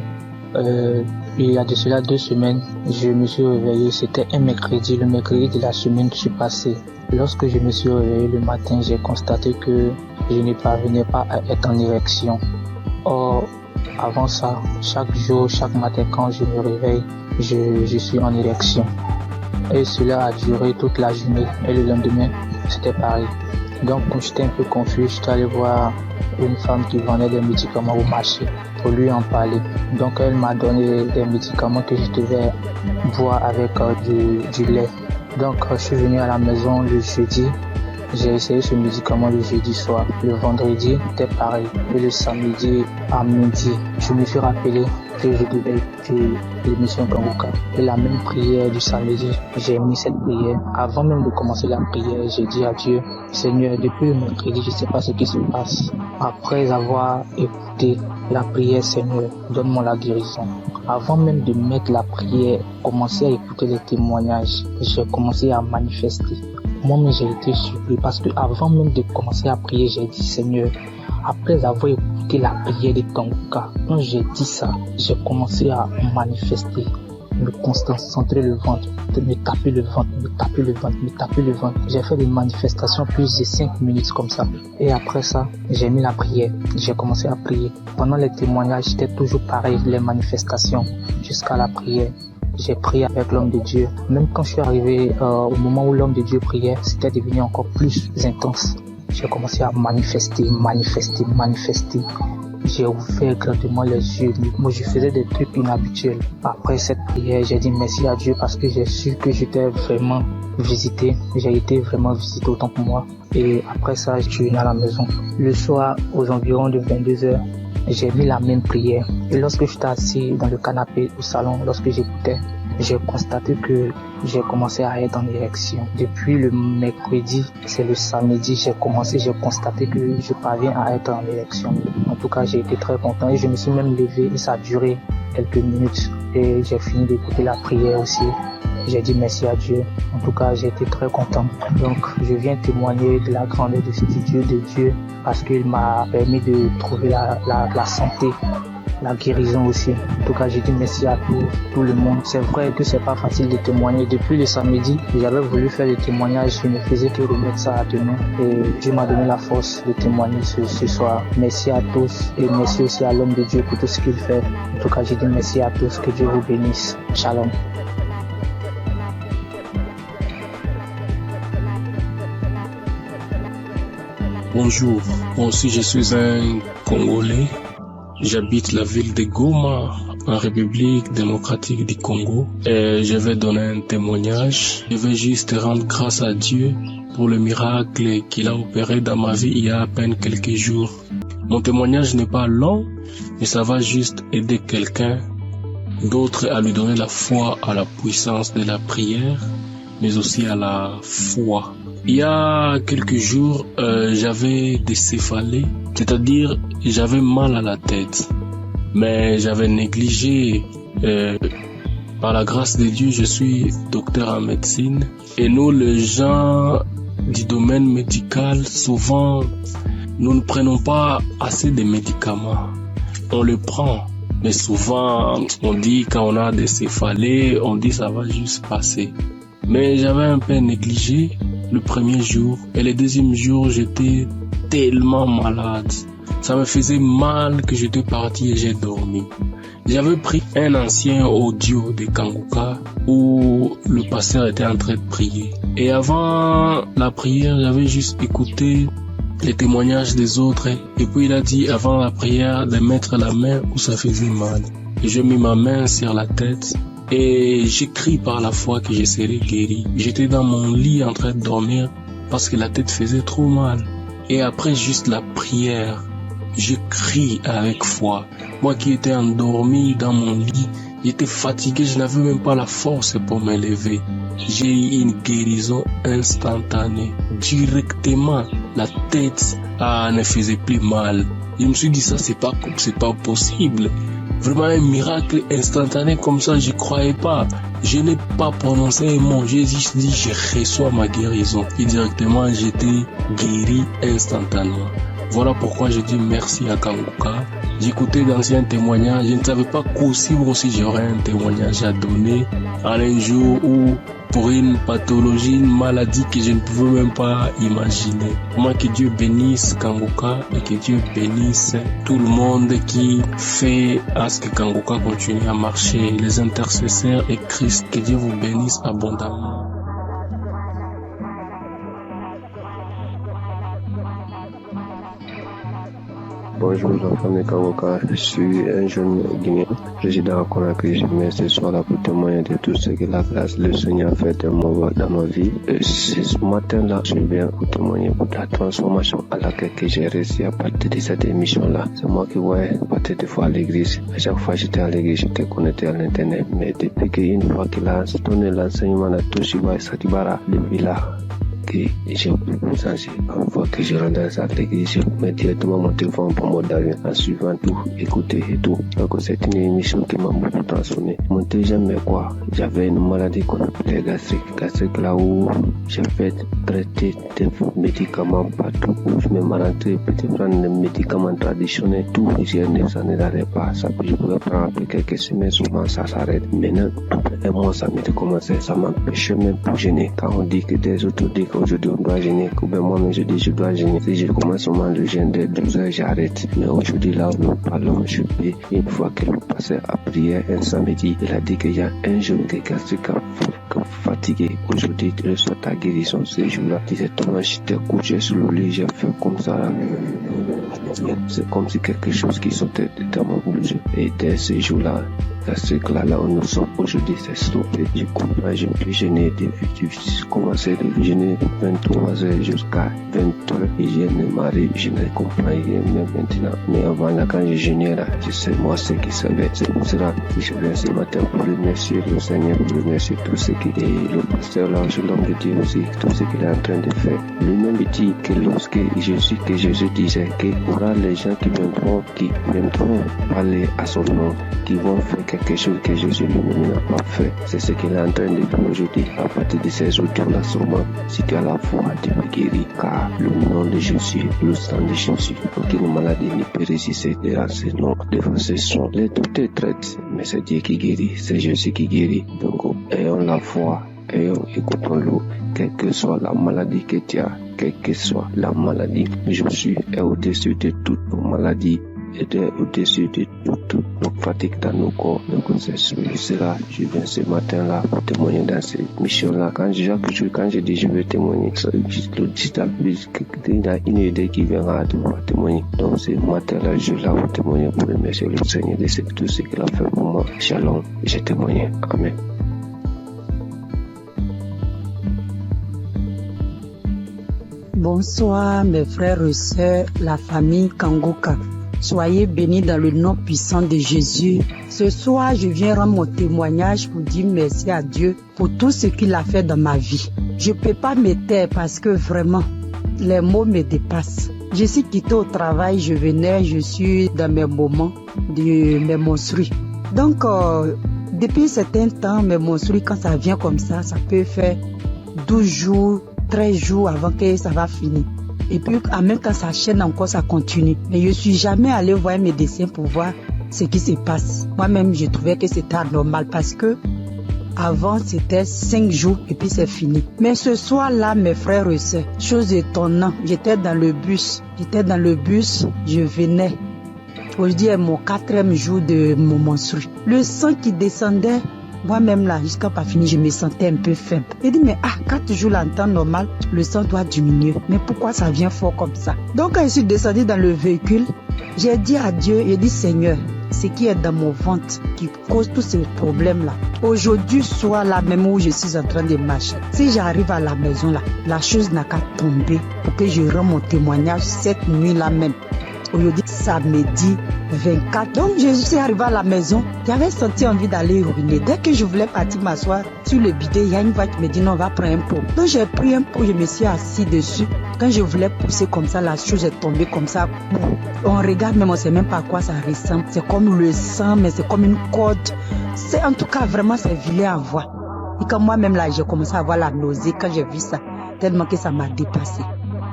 il y a de cela 2 semaines, je me suis réveillé, c'était un mercredi, le mercredi de la semaine qui s'est passée. Lorsque je me suis réveillé le matin, j'ai constaté que je ne parvenais pas à être en érection. Or, avant ça, chaque jour, chaque matin quand je me réveille, je suis en érection. Et cela a duré toute la journée. Et le lendemain, c'était pareil. Donc, quand j'étais un peu confus, je suis allé voir une femme qui vendait des médicaments au marché pour lui en parler. Donc, elle m'a donné des médicaments que je devais boire avec du lait. Donc, je suis venu à la maison le jeudi. J'ai essayé ce médicament le jeudi soir. Le vendredi, c'était pareil. Et le samedi à midi, je me suis rappelé que je devais écouter l'émission Kangoka. Et la même prière du samedi, j'ai mis cette prière. Avant même de commencer la prière, j'ai dit à Dieu, Seigneur, depuis le mercredi, je ne sais pas ce qui se passe. Après avoir écouté la prière, Seigneur, donne-moi la guérison. Avant même de mettre la prière, commencer à écouter les témoignages, j'ai commencé à manifester. Moi-même, j'ai été surpris parce que avant même de commencer à prier, j'ai dit, Seigneur, après avoir écouté la prière de Kangoka, quand j'ai dit ça, j'ai commencé à manifester, me concentrer le ventre, me taper le ventre. J'ai fait des manifestations plus de 5 minutes comme ça. Et après ça, j'ai mis la prière. J'ai commencé à prier. Pendant les témoignages, c'était toujours pareil, les manifestations, jusqu'à la prière. J'ai prié avec l'homme de Dieu. Même quand je suis arrivé au moment où l'homme de Dieu priait, c'était devenu encore plus intense. J'ai commencé à manifester. J'ai ouvert grandement les yeux. Moi, je faisais des trucs inhabituels. Après cette prière, j'ai dit merci à Dieu parce que j'ai su que j'étais vraiment visité. J'ai été vraiment visité autant que moi. Et après ça, je suis venu à la maison. Le soir, aux environs de 22h, j'ai mis la même prière. Et lorsque j'étais assis dans le canapé au salon, lorsque j'écoutais, j'ai constaté que j'ai commencé à être en érection. Depuis le mercredi, c'est le samedi, j'ai constaté que je parviens à être en érection. En tout cas, j'ai été très content et je me suis même levé et ça a duré quelques minutes. Et j'ai fini d'écouter la prière aussi. J'ai dit merci à Dieu. En tout cas, j'ai été très content. Donc, je viens témoigner de la grandeur de Dieu parce qu'il m'a permis de trouver la santé, la guérison aussi. En tout cas, j'ai dit merci à tout le monde. C'est vrai que c'est pas facile de témoigner. Depuis le samedi, j'avais voulu faire le témoignage. Je ne faisais que remettre ça à demain. Et Dieu m'a donné la force de témoigner ce soir. Merci à tous et merci aussi à l'homme de Dieu pour tout ce qu'il fait. En tout cas, j'ai dit merci à tous. Que Dieu vous bénisse. Shalom. Bonjour, moi aussi je suis un Congolais J'habite la ville de Goma, en République démocratique du Congo. Et je vais donner un témoignage. Je vais juste rendre grâce à Dieu pour le miracle qu'il a opéré dans ma vie il y a à peine quelques jours. Mon témoignage n'est pas long, mais ça va juste aider quelqu'un d'autre à lui donner la foi à la puissance de la prière, mais aussi à la foi. Il y a quelques jours, j'avais des céphalées, c'est-à-dire j'avais mal à la tête, mais j'avais négligé. Par la grâce de Dieu, je suis docteur en médecine, et nous, les gens du domaine médical, souvent, nous ne prenons pas assez de médicaments. On le prend, mais souvent, on dit quand on a des céphalées, on dit ça va juste passer. Mais j'avais un peu négligé le premier jour, et le deuxième jour, j'étais tellement malade. Ça me faisait mal que j'étais parti et j'ai dormi. J'avais pris un ancien audio de Kanguka où le pasteur était en train de prier. Et avant la prière, j'avais juste écouté les témoignages des autres. Et puis il a dit avant la prière de mettre la main où ça faisait mal. Et j'ai mis ma main sur la tête et j'ai crié par la foi que je serais guéri. J'étais dans mon lit en train de dormir parce que la tête faisait trop mal. Et après juste la prière, je crie avec foi. Moi qui étais endormi dans mon lit, j'étais fatigué, je n'avais même pas la force pour me lever. J'ai eu une guérison instantanée. Directement, la tête ne faisait plus mal. Je me suis dit ça, c'est pas possible. Vraiment un miracle instantané comme ça, je croyais pas. Je n'ai pas prononcé un mot, j'ai juste dit je reçois ma guérison. Et directement, j'étais guéri instantanément. Voilà pourquoi je dis merci à Kanguka. J'écoutais d'anciens témoignages, je ne savais pas qu'aussi j'aurais un témoignage à donner en un jour où pour une pathologie, une maladie que je ne pouvais même pas imaginer. Moi, que Dieu bénisse Kanguka et que Dieu bénisse tout le monde qui fait à ce que Kanguka continue à marcher, les intercesseurs et Christ, que Dieu vous bénisse abondamment. Bonjour, enfants de Kanguka. Je suis un jeune Guinéen, résident à Conakry. Je viens ce soir là pour témoigner de tout ce que la grâce le Seigneur a fait dans ma vie. Ce matin-là, je viens pour témoigner pour la transformation à laquelle j'ai réussi à partir de cette émission-là. C'est moi qui voyais partir des fois à l'église. À chaque fois que j'étais à l'église, j'étais connecté à l'internet. Mais depuis qu'une fois qu'il a donné l'enseignement à Toshiba et Satibara, depuis là, que j'ai changé. Une fois que je rentre à l'église, je mets directement mon téléphone pour mode d'avion en suivant tout, écouter et tout. Donc c'est une émission qui m'a beaucoup transformé. Mon deuxième, mais quoi, j'avais une maladie qu'on appelait gastrique là où j'ai fait traiter des médicaments partout où je me rentré pour prendre des médicaments traditionnels, tout, ça ne n'arrête pas. Ça je pouvais prendre après quelques semaines, souvent ça s'arrête. Maintenant, après un mois, ça m'était commencé, ça m'empêchait même pour gêner. Quand on dit que des autres disent qu'aujourd'hui on doit gêner, que ben moi-même je dis je dois gêner. Si je commence seulement le gêne de 12 heures, j'arrête. Mais aujourd'hui là où nous parlons, je peux, une fois que le pasteur a prié un samedi, il a dit qu'il y a un jeune qui est gastrique fatigué. Aujourd'hui, tu reçois ta guérison ce jour-là. Directement, j'étais couché sur le lit, j'ai fait comme ça là. C'est comme si quelque chose qui sautait dans mon bouche. Et dès ce jour-là, gastrique là où nous sommes aujourd'hui, c'est stoppé. Je comprends, je ne peux gêner depuis que j'ai commencé de gêner 23 heures jusqu'à 20 heures. Et je ne m'arrive, je ne comprends rien même maintenant. Mais avant là, quand je gênais là, je sais moi ce qui savait. C'est pour cela que je viens ce matin pour remercier le Seigneur, pour remercier tout ce qui est le pasteur là, l'homme de Dieu aussi, tout ce qu'il est en train de faire. Lui-même dit que lorsque Jésus disait qu'il y aura les gens qui viendront parler à son nom, qui vont faire quelque chose que Jésus lui-même n'a pas fait. C'est ce qu'il est en train de faire aujourd'hui. À partir de ces audios-là, sûrement, si tu as la foi, tu peux guérir, car le nom de Jésus, le sang de Jésus, aucune maladie ne peut résister devant ce nom, devant ce son. Les doutes te traitent, mais c'est Dieu qui guérit, c'est Jésus qui guérit. Donc, ayons la foi, écoutons-le, quelle que soit la maladie que tu as, quelle que soit la maladie. Jésus est au-dessus de toutes nos maladies. au-dessus de toutes nos pratiques dans nos corps, nos esprits. C'est là, je viens ce matin-là pour témoigner dans cette mission-là. Quand je dis je veux témoigner, il y a une idée qui viendra de pouvoir témoigner. Donc ce matin-là, je suis là pour témoigner, pour remercier le Seigneur de tout ce qu'il a fait pour moi. Shalom, j'ai témoigné. Amen. Bonsoir mes frères et sœurs, la famille Kangoka. Soyez bénis dans le nom puissant de Jésus. Ce soir, je viens rendre mon témoignage pour dire merci à Dieu pour tout ce qu'il a fait dans ma vie. Je ne peux pas me taire parce que vraiment, les mots me dépassent. Je suis quitté au travail, je suis dans mes moments de mes menstrues. Donc, depuis certain temps, mes menstrues, quand ça vient comme ça peut faire 12 jours, 13 jours avant que ça va finir. Et puis, en même temps, ça chaîne encore, ça continue. Mais je ne suis jamais allé voir mes médecin pour voir ce qui se passe. Moi-même, je trouvais que c'était anormal parce que avant, c'était 5 jours et puis c'est fini. Mais ce soir-là, mes frères et sœurs, chose étonnante, j'étais dans le bus, je venais. Aujourd'hui est mon 4e jour de mon menstru. Le sang qui descendait, moi-même là, jusqu'à pas fini, je me sentais un peu faible. J'ai dit, mais 4 jours là, en temps normal, le sang doit diminuer. Mais pourquoi ça vient fort comme ça? Donc quand je suis descendu dans le véhicule, j'ai dit à Dieu, j'ai dit, Seigneur, ce qui est dans mon ventre qui cause tous ces problèmes là. Aujourd'hui soir là, même où je suis en train de marcher, si j'arrive à la maison là, la chose n'a qu'à tomber pour que je rende mon témoignage cette nuit là même. Aujourd'hui, samedi 24. Donc, je suis arrivée à la maison. J'avais senti envie d'aller uriner. Dès que je voulais partir m'asseoir sur le bidet, il y a une voix qui me dit non, on va prendre un pot. Donc, j'ai pris un pot, je me suis assis dessus. Quand je voulais pousser comme ça, la chose est tombée comme ça. On regarde, mais on ne sait même pas à quoi ça ressemble. C'est comme le sang, mais c'est comme une corde. C'est en tout cas vraiment, c'est vilain à voir. Et quand moi-même là, j'ai commencé à avoir la nausée quand j'ai vu ça, tellement que ça m'a dépassé.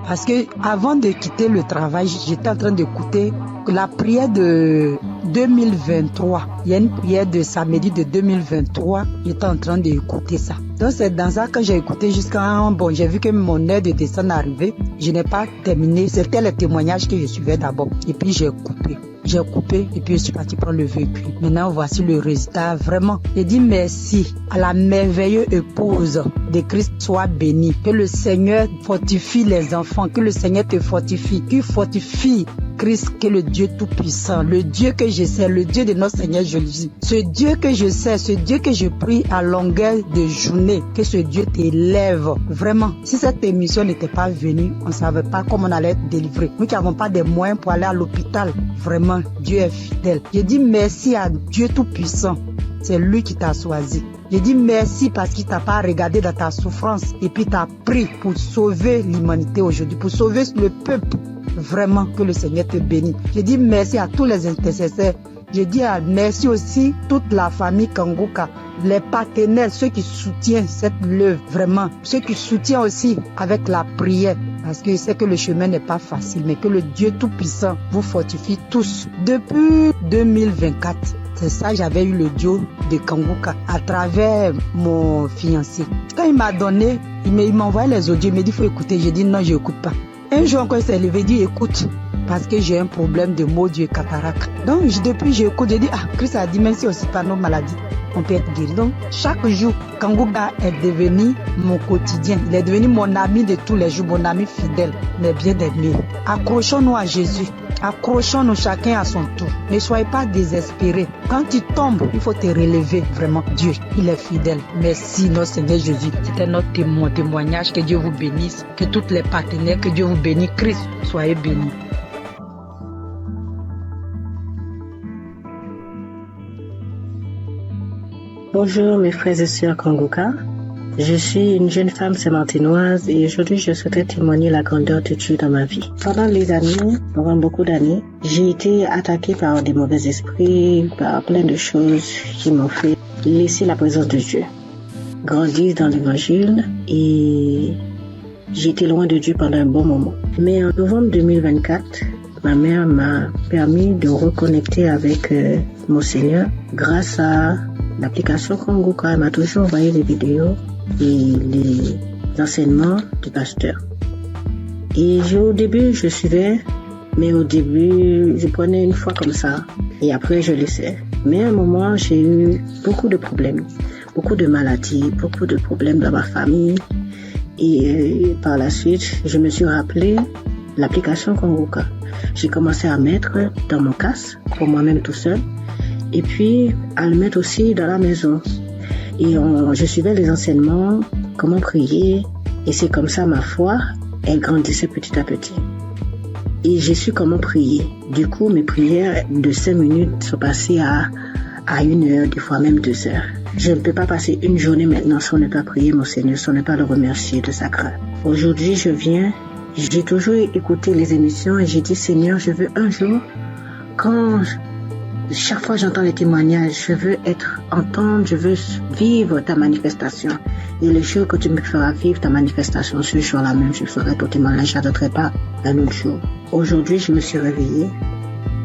Parce que avant de quitter le travail, j'étais en train d'écouter la prière de 2023. Il y a une prière de samedi de 2023. J'étais en train d'écouter ça. Donc c'est dans ça que j'ai écouté jusqu'à... Bon, j'ai vu que mon heure de descente arrivait. Je n'ai pas terminé. C'était le témoignage que je suivais d'abord. Et puis j'ai coupé. Et puis je suis parti prendre le véhicule. Maintenant, voici le résultat. Vraiment, j'ai dit merci à la merveilleuse épouse de Christ soit bénie. Que le Seigneur fortifie les enfants. Que le Seigneur te fortifie. Qu'il fortifie Christ, que le Dieu tout-puissant, le Dieu que je sais, le Dieu de notre Seigneur Jésus. Ce Dieu que je sais, ce Dieu que je prie à longueur de journée, que ce Dieu t'élève. Vraiment, si cette émission n'était pas venue, on ne savait pas comment on allait être délivré. Nous qui n'avons pas de moyens pour aller à l'hôpital, vraiment, Dieu est fidèle. Je dis merci à Dieu tout-puissant. C'est lui qui t'a choisi. Je dis merci parce qu'il t'a pas regardé dans ta souffrance et puis t'a pris pour sauver l'humanité aujourd'hui, pour sauver le peuple. Vraiment que le Seigneur te bénisse. Je dis merci à tous les intercesseurs. Je dis merci aussi toute la famille Kangoka, les partenaires, ceux qui soutiennent cette œuvre, vraiment, ceux qui soutiennent aussi avec la prière. Parce que je sais que le chemin n'est pas facile, mais que le Dieu Tout-Puissant vous fortifie tous. Depuis 2024, c'est ça, j'avais eu le duo de Kangoka à travers mon fiancé. Quand il m'a donné, il m'a envoyé les audios, il m'a dit il faut écouter. J'ai dit non, je n'écoute pas. Un jour encore, il s'est levé, il dit écoute, parce que j'ai un problème de maux et cataracte. Donc depuis, j'écoute, j'ai dit Christ a dit même si aussi par nos maladies, on peut être guéri. Donc chaque jour, Kangoka est devenu mon quotidien. Il est devenu mon ami de tous les jours, mon ami fidèle, mais bien aimé. Accrochons-nous à Jésus. Accrochons-nous chacun à son tour. Ne soyez pas désespérés. Quand tu tombes, il faut te relever. Vraiment, Dieu, il est fidèle. Merci, notre Seigneur Jésus. C'était notre témoignage. Que Dieu vous bénisse. Que tous les partenaires, que Dieu vous bénisse. Christ, soyez bénis. Bonjour mes frères et sœurs Kangoka. Je suis une jeune femme sémantinoise et aujourd'hui je souhaiterais témoigner la grandeur de Dieu dans ma vie. Pendant beaucoup d'années, j'ai été attaquée par des mauvais esprits, par plein de choses qui m'ont fait laisser la présence de Dieu. Grandir dans l'évangile et j'ai été loin de Dieu pendant un bon moment. Mais en novembre 2024, ma mère m'a permis de reconnecter avec mon Seigneur grâce à l'application Kangoka. Elle m'a toujours envoyé des vidéos et les enseignements du pasteur. Et au début, je suivais Mais au début, je prenais une fois comme ça et après je laissais. Mais à un moment, j'ai eu beaucoup de problèmes, beaucoup de maladies, beaucoup de problèmes dans ma famille. Et par la suite, je me suis rappelé l'application Kanguka. J'ai commencé à mettre dans mon casque pour moi-même tout seul et puis à le mettre aussi dans la maison. Et je suivais les enseignements, comment prier, et c'est comme ça ma foi, elle grandissait petit à petit. Et j'ai su comment prier. Du coup, mes prières de 5 minutes sont passées à 1 heure, des fois même 2 heures. Je ne peux pas passer une journée maintenant sans ne pas prier mon Seigneur, sans ne pas le remercier de sa grâce. Aujourd'hui, j'ai toujours écouté les émissions et j'ai dit, Seigneur, je veux un jour, chaque fois j'entends les témoignages, je veux entendre, je veux vivre ta manifestation. Et le jour que tu me feras vivre ta manifestation, ce jour-là même, je ferai ton témoignage, je n'attendrai pas un autre jour. Aujourd'hui, je me suis réveillée.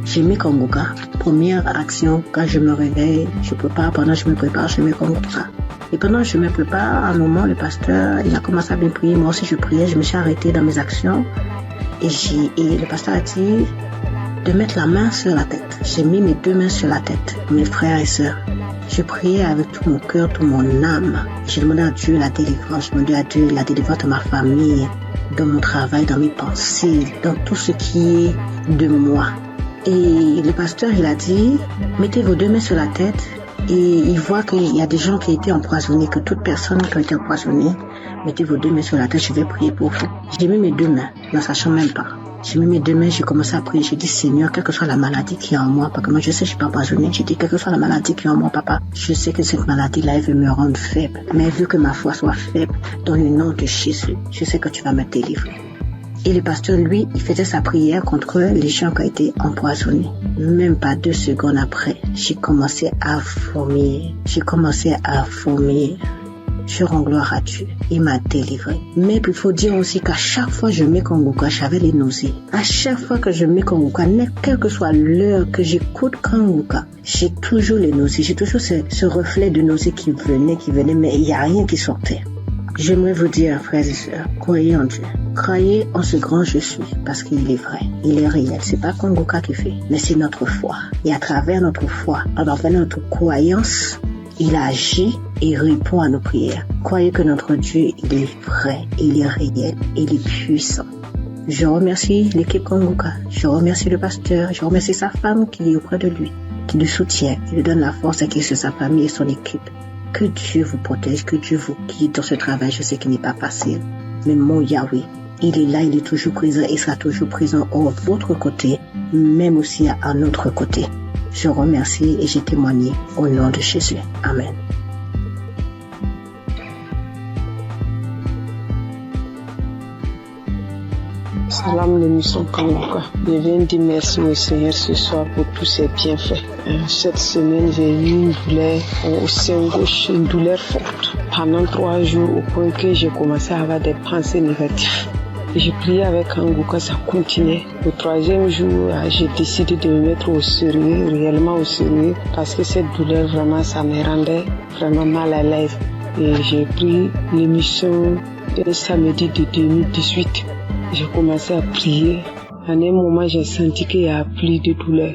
J'ai mis Kanguka. Première action, quand je me réveille, je prépare, pendant que je me prépare, je mets Kanguka. Et pendant que je me prépare, à un moment, le pasteur, il a commencé à bien prier. Moi aussi, je priais, je me suis arrêtée dans mes actions. Et le pasteur a dit de mettre la main sur la tête. J'ai mis mes 2 mains sur la tête, mes frères et sœurs. Je priais avec tout mon cœur, toute mon âme. J'ai demandé à Dieu la délivrance. J'ai demandé à Dieu la délivrance de ma famille, dans mon travail, dans mes pensées, dans tout ce qui est de moi. Et le pasteur, il a dit, mettez vos 2 mains sur la tête. Et il voit qu'il y a des gens qui ont été empoisonnés, que toute personne qui a été empoisonnée, mettez vos 2 mains sur la tête, je vais prier pour vous. J'ai mis mes 2 mains, ne sachant même pas. J'ai mis mes 2 mains, j'ai commencé à prier. J'ai dit, Seigneur, quelle que soit la maladie qui est en moi, parce que moi je sais que je suis pas empoisonnée. J'ai dit, quelle que soit la maladie qui est en moi, papa, je sais que cette maladie-là, elle veut me rendre faible. Mais vu que ma foi soit faible, dans le nom de Jésus, je sais que tu vas me délivrer. Et le pasteur, lui, il faisait sa prière contre les gens qui ont été empoisonnés. Même pas 2 secondes après, j'ai commencé à vomir. Je rends gloire à Dieu. Il m'a délivré. Mais il faut dire aussi qu'à chaque fois que je mets Kanguka, j'avais les nausées. À chaque fois que je mets Kanguka, quelle que soit l'heure que j'écoute Kanguka, j'ai toujours les nausées. J'ai toujours ce reflet de nausées qui venait, mais il n'y a rien qui sortait. J'aimerais vous dire, frères et sœurs, croyez en Dieu. Croyez en ce grand je suis, parce qu'il est vrai, il est réel. C'est pas Kanguka qui fait, mais c'est notre foi. Et à travers notre foi, à travers notre croyance, il agit et répond à nos prières. Croyez que notre Dieu, il est vrai, il est réel, il est puissant. Je remercie l'équipe Kanguka, je remercie le pasteur, je remercie sa femme qui est auprès de lui, qui le soutient, qui lui donne la force et qui est sur sa famille et son équipe. Que Dieu vous protège, que Dieu vous guide dans ce travail. Je sais qu'il n'est pas facile. Mais mon Yahweh, il est là, il est toujours présent et sera toujours présent à votre côté, même aussi à notre côté. Je remercie et j'ai témoigné au nom de Jésus. Amen. Salam l'émission Kanguka. Je viens dire merci au Seigneur ce soir pour tous ses bienfaits. Cette semaine, j'ai eu une douleur au sein gauche, une douleur forte. Pendant 3 jours, au point que j'ai commencé à avoir des pensées négatives. J'ai prié avec Kanguka, ça continuait. Le 3e jour, j'ai décidé de me mettre au sérieux, réellement au sérieux, parce que cette douleur, vraiment, ça me rendait vraiment mal à l'aise. Et j'ai pris l'émission un samedi de 2018. J'ai commencé à prier. À un moment, j'ai senti qu'il n'y a plus de douleur.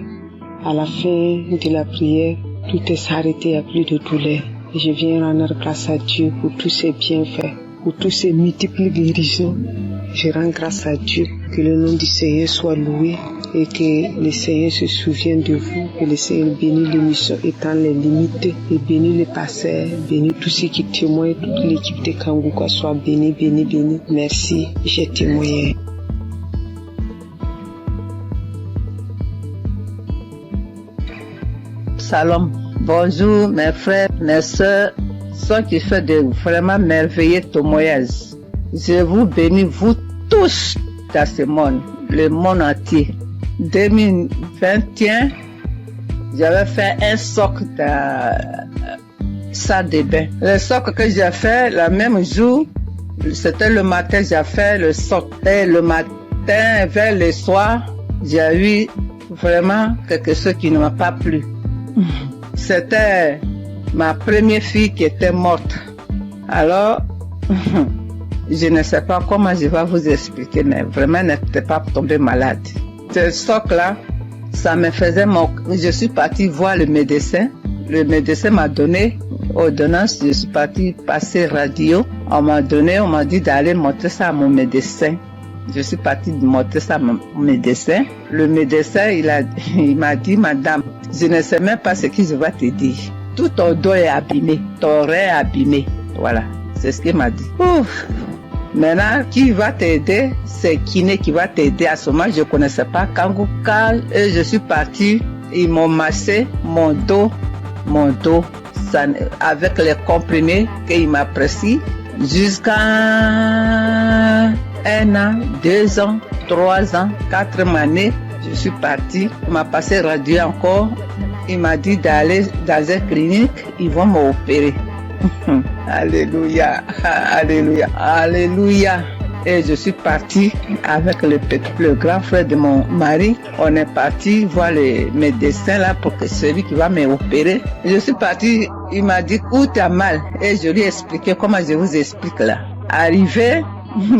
À la fin de la prière, tout est arrêté, il n'y a plus de douleur. Et je viens rendre grâce à Dieu pour tous ses bienfaits, pour tous ses multiples guérisons. Je rends grâce à Dieu, que le nom du Seigneur soit loué et que le Seigneur se souvienne de vous, que le Seigneur bénisse l'émission étant les limites et bénisse les pasteurs, bénisse tous ceux qui témoignent, toute l'équipe de Kanguka soit bénie, bénie, bénie. Merci, j'ai témoigné. Salam. Bonjour mes frères, mes soeurs, ceux qui font de vraiment merveilleux témoignages. Je vous bénis, vous tous, dans ce monde, le monde entier. 2021, j'avais fait un socle dans salle de bain. Le socle que j'ai fait, le même jour, c'était le matin, j'ai fait le socle. Et le matin, vers le soir, j'ai eu vraiment quelque chose qui ne m'a pas plu. C'était ma première fille qui était morte. Alors, je ne sais pas comment je vais vous expliquer, mais vraiment, elle n'était pas tombée malade. Ce soc-là, ça me faisait je suis partie voir le médecin. Le médecin m'a donné ordonnance. Je suis partie passer radio. On m'a dit d'aller montrer ça à mon médecin. Je suis partie montrer ça à mon médecin. Le médecin, il m'a dit, madame, je ne sais même pas ce que je vais te dire. Tout ton dos est abîmé, ton rein est abîmé. Voilà, c'est ce qu'il m'a dit. Ouf. Maintenant, qui va t'aider? C'est kiné qui va t'aider. À ce moment, je ne connaissais pas Kanguka. Et je suis partie, ils m'ont massé mon dos, ça, avec les comprimés qu'il m'a prescrit jusqu'à 1 an, 2 ans, 3 ans, 4 années. Je suis partie, il m'a passé radio encore. Il m'a dit d'aller dans une clinique, ils vont m'opérer. Alléluia, alléluia, alléluia. Et je suis partie avec le grand frère de mon mari. On est parti voir les médecins là pour que celui qui va m'opérer. Je suis partie, il m'a dit où t'as mal. Et je lui ai expliqué comment je vous explique là. Arrivé,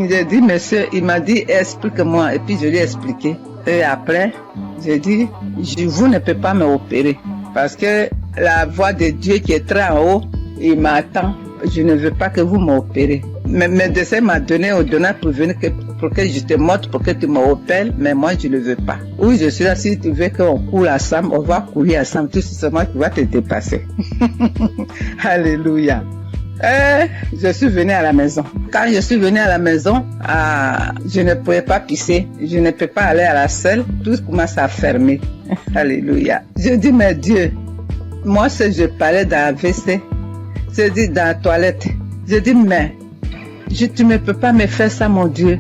j'ai dit monsieur, il m'a dit explique-moi. Et puis je lui ai expliqué. Et après, j'ai dit, vous ne pouvez pas m'opérer. Parce que la voix de Dieu qui est très en haut, il m'attend. Je ne veux pas que vous m'opérez. Mes médecins m'ont donné ordonnance pour venir pour que je te montre, pour que tu m'opères, mais moi je ne veux pas. Oui, je suis là, si tu veux qu'on court ensemble, on va courir ensemble, tout simplement tu vas te dépasser. Alléluia. Je suis venue à la maison. Quand je suis venue à la maison, je ne pouvais pas pisser, je ne peux pas aller à la selle, tout commence à fermer. Alléluia. Je dis, mais Dieu, moi si je parlais dans la WC, je dis dans la toilette, je dis, mais tu ne peux pas me faire ça, mon Dieu.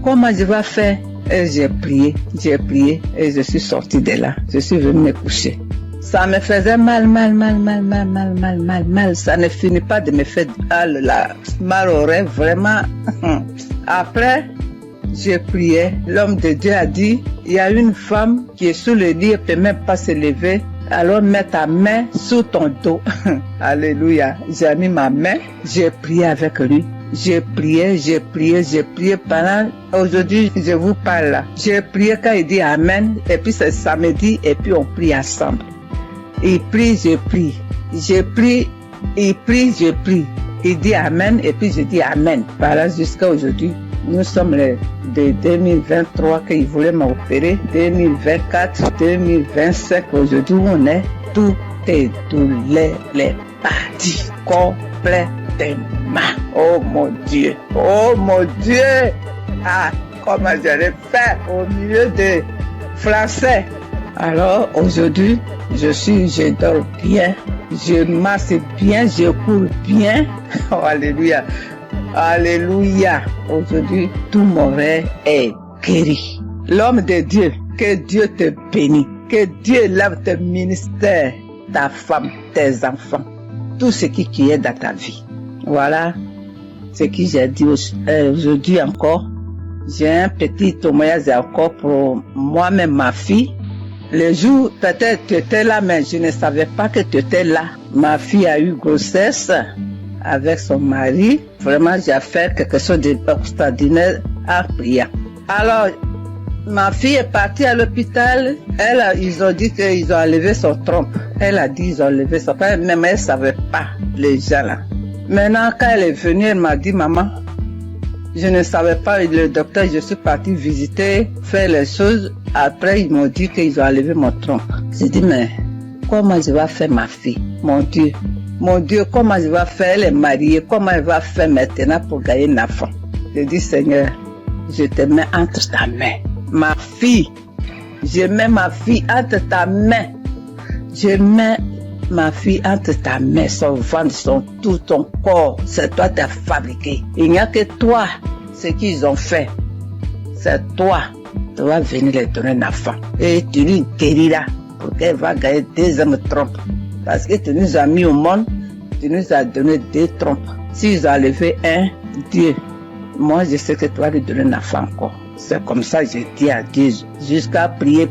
Comment je vais faire? Et j'ai prié et je suis sortie de là. Je suis venue me coucher. Ça me faisait mal. Ça ne finit pas de me faire mal au rêve, vraiment. Après, j'ai prié. L'homme de Dieu a dit, il y a une femme qui est sous le lit, elle ne peut même pas se lever. Alors mets ta main sous ton dos. Alléluia. J'ai mis ma main, j'ai prié avec lui. J'ai prié pendant, aujourd'hui je vous parle là. J'ai prié quand il dit Amen, et puis c'est samedi, et puis on prie ensemble. Il prie, je prie. Je prie, il prie, je prie. Il dit Amen, et puis je dis Amen. Voilà jusqu'à aujourd'hui. Nous sommes de 2023 qu'il voulait m'opérer, 2024, 2025, aujourd'hui on est, tout est douleur, les parties complètement. Oh mon Dieu, comment j'allais faire au milieu des Français. Alors aujourd'hui, je dors bien, je marche bien, je cours bien. Oh, alléluia. Alléluia. Aujourd'hui, tout mon rêve est guéri. L'homme de Dieu, que Dieu te bénisse. Que Dieu lave tes ministères, ta femme, tes enfants. Tout ce qui est dans ta vie. Voilà ce que j'ai dit aujourd'hui encore. J'ai un petit témoignage encore pour moi-même, ma fille. Le jour, peut-être tu étais là, mais je ne savais pas que tu étais là. Ma fille a eu grossesse avec son mari. Vraiment, j'ai fait quelque chose d'extraordinaire en priant. Alors, ma fille est partie à l'hôpital. Ils ont dit qu'ils ont enlevé son trompe. Elle a dit qu'ils ont enlevé son trompe, mais elle ne savait pas, les gens là. Maintenant, quand elle est venue, elle m'a dit, maman, je ne savais pas, le docteur, je suis partie visiter, faire les choses. Après, ils m'ont dit qu'ils ont enlevé mon trompe. J'ai dit, mais comment je vais faire ma fille? Mon Dieu, comment je vais faire? Elle est mariée, comment elle va faire maintenant pour gagner un enfant? J'ai dit, Seigneur, je te mets entre ta main. Ma fille, je mets ma fille entre ta main. Je mets ma fille entre ta main, son ventre, tout ton corps. C'est toi qui as fabriqué. Il n'y a que toi, ce qu'ils ont fait. C'est toi. Tu vas venir les donner un enfant. Et tu lui guériras pour qu'elle va gagner 2 hommes trompes. Parce que tu nous as mis au monde, tu nous as donné 2 trompes. S'ils ont enlevé un, Dieu, moi je sais que tu vas lui donner un enfant encore. C'est comme ça que j'ai dit à Dieu, jusqu'à prier.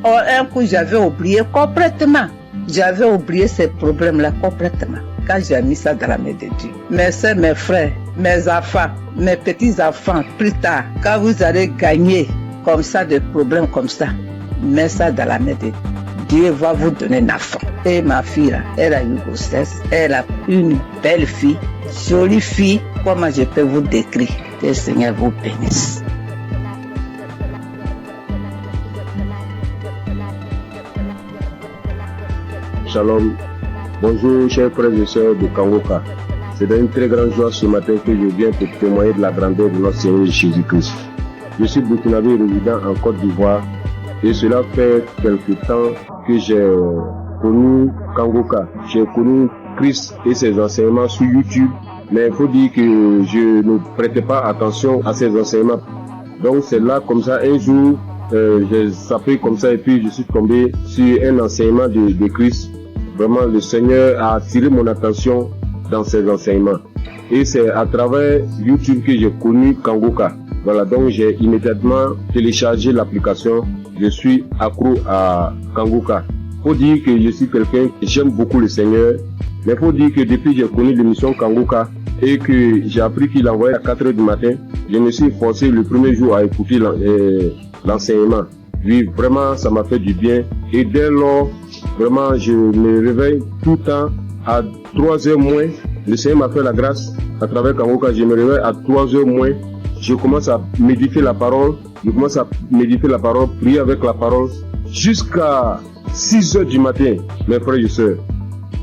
Un coup j'avais oublié complètement. J'avais oublié ces problèmes-là complètement. Quand j'ai mis ça dans la main de Dieu. Mes soeurs, mes frères, mes enfants, mes petits-enfants, plus tard, quand vous allez gagner comme ça des problèmes comme ça, mets ça dans la main de Dieu. Dieu va vous donner un enfant. Et ma fille, là, elle a une grossesse, elle a une belle fille, jolie fille. Comment je peux vous décrire? Que le Seigneur vous bénisse. Shalom. Bonjour chers frères et sœurs de Kangoka. C'est une très grande joie ce matin que je viens pour témoigner de la grandeur de notre Seigneur Jésus-Christ. Je suis burkinabé résident en Côte d'Ivoire et cela fait quelque temps que j'ai connu Kangoka. J'ai connu Christ et ses enseignements sur YouTube, mais il faut dire que je ne prêtais pas attention à ses enseignements. Donc c'est là comme ça un jour, j'ai sapé comme ça et puis je suis tombé sur un enseignement de Christ. Vraiment le Seigneur a attiré mon attention dans ses enseignements. Et c'est à travers YouTube que j'ai connu Kangoka. Voilà, donc j'ai immédiatement téléchargé l'application. Je suis accro à Kangoka. Faut dire que je suis quelqu'un qui j'aime beaucoup le Seigneur. Mais faut dire que depuis que j'ai connu l'émission Kangoka et que j'ai appris qu'il envoyait à 4h du matin, je me suis forcé le premier jour à écouter l'enseignement. Oui, vraiment, ça m'a fait du bien. Et dès lors, vraiment, je me réveille tout le temps à 3h moins. Le Seigneur m'a fait la grâce à travers Kangoka. Je me réveille à 3h moins. Je commence à méditer la parole. Prier avec la parole jusqu'à 6h du matin, mes frères et sœurs.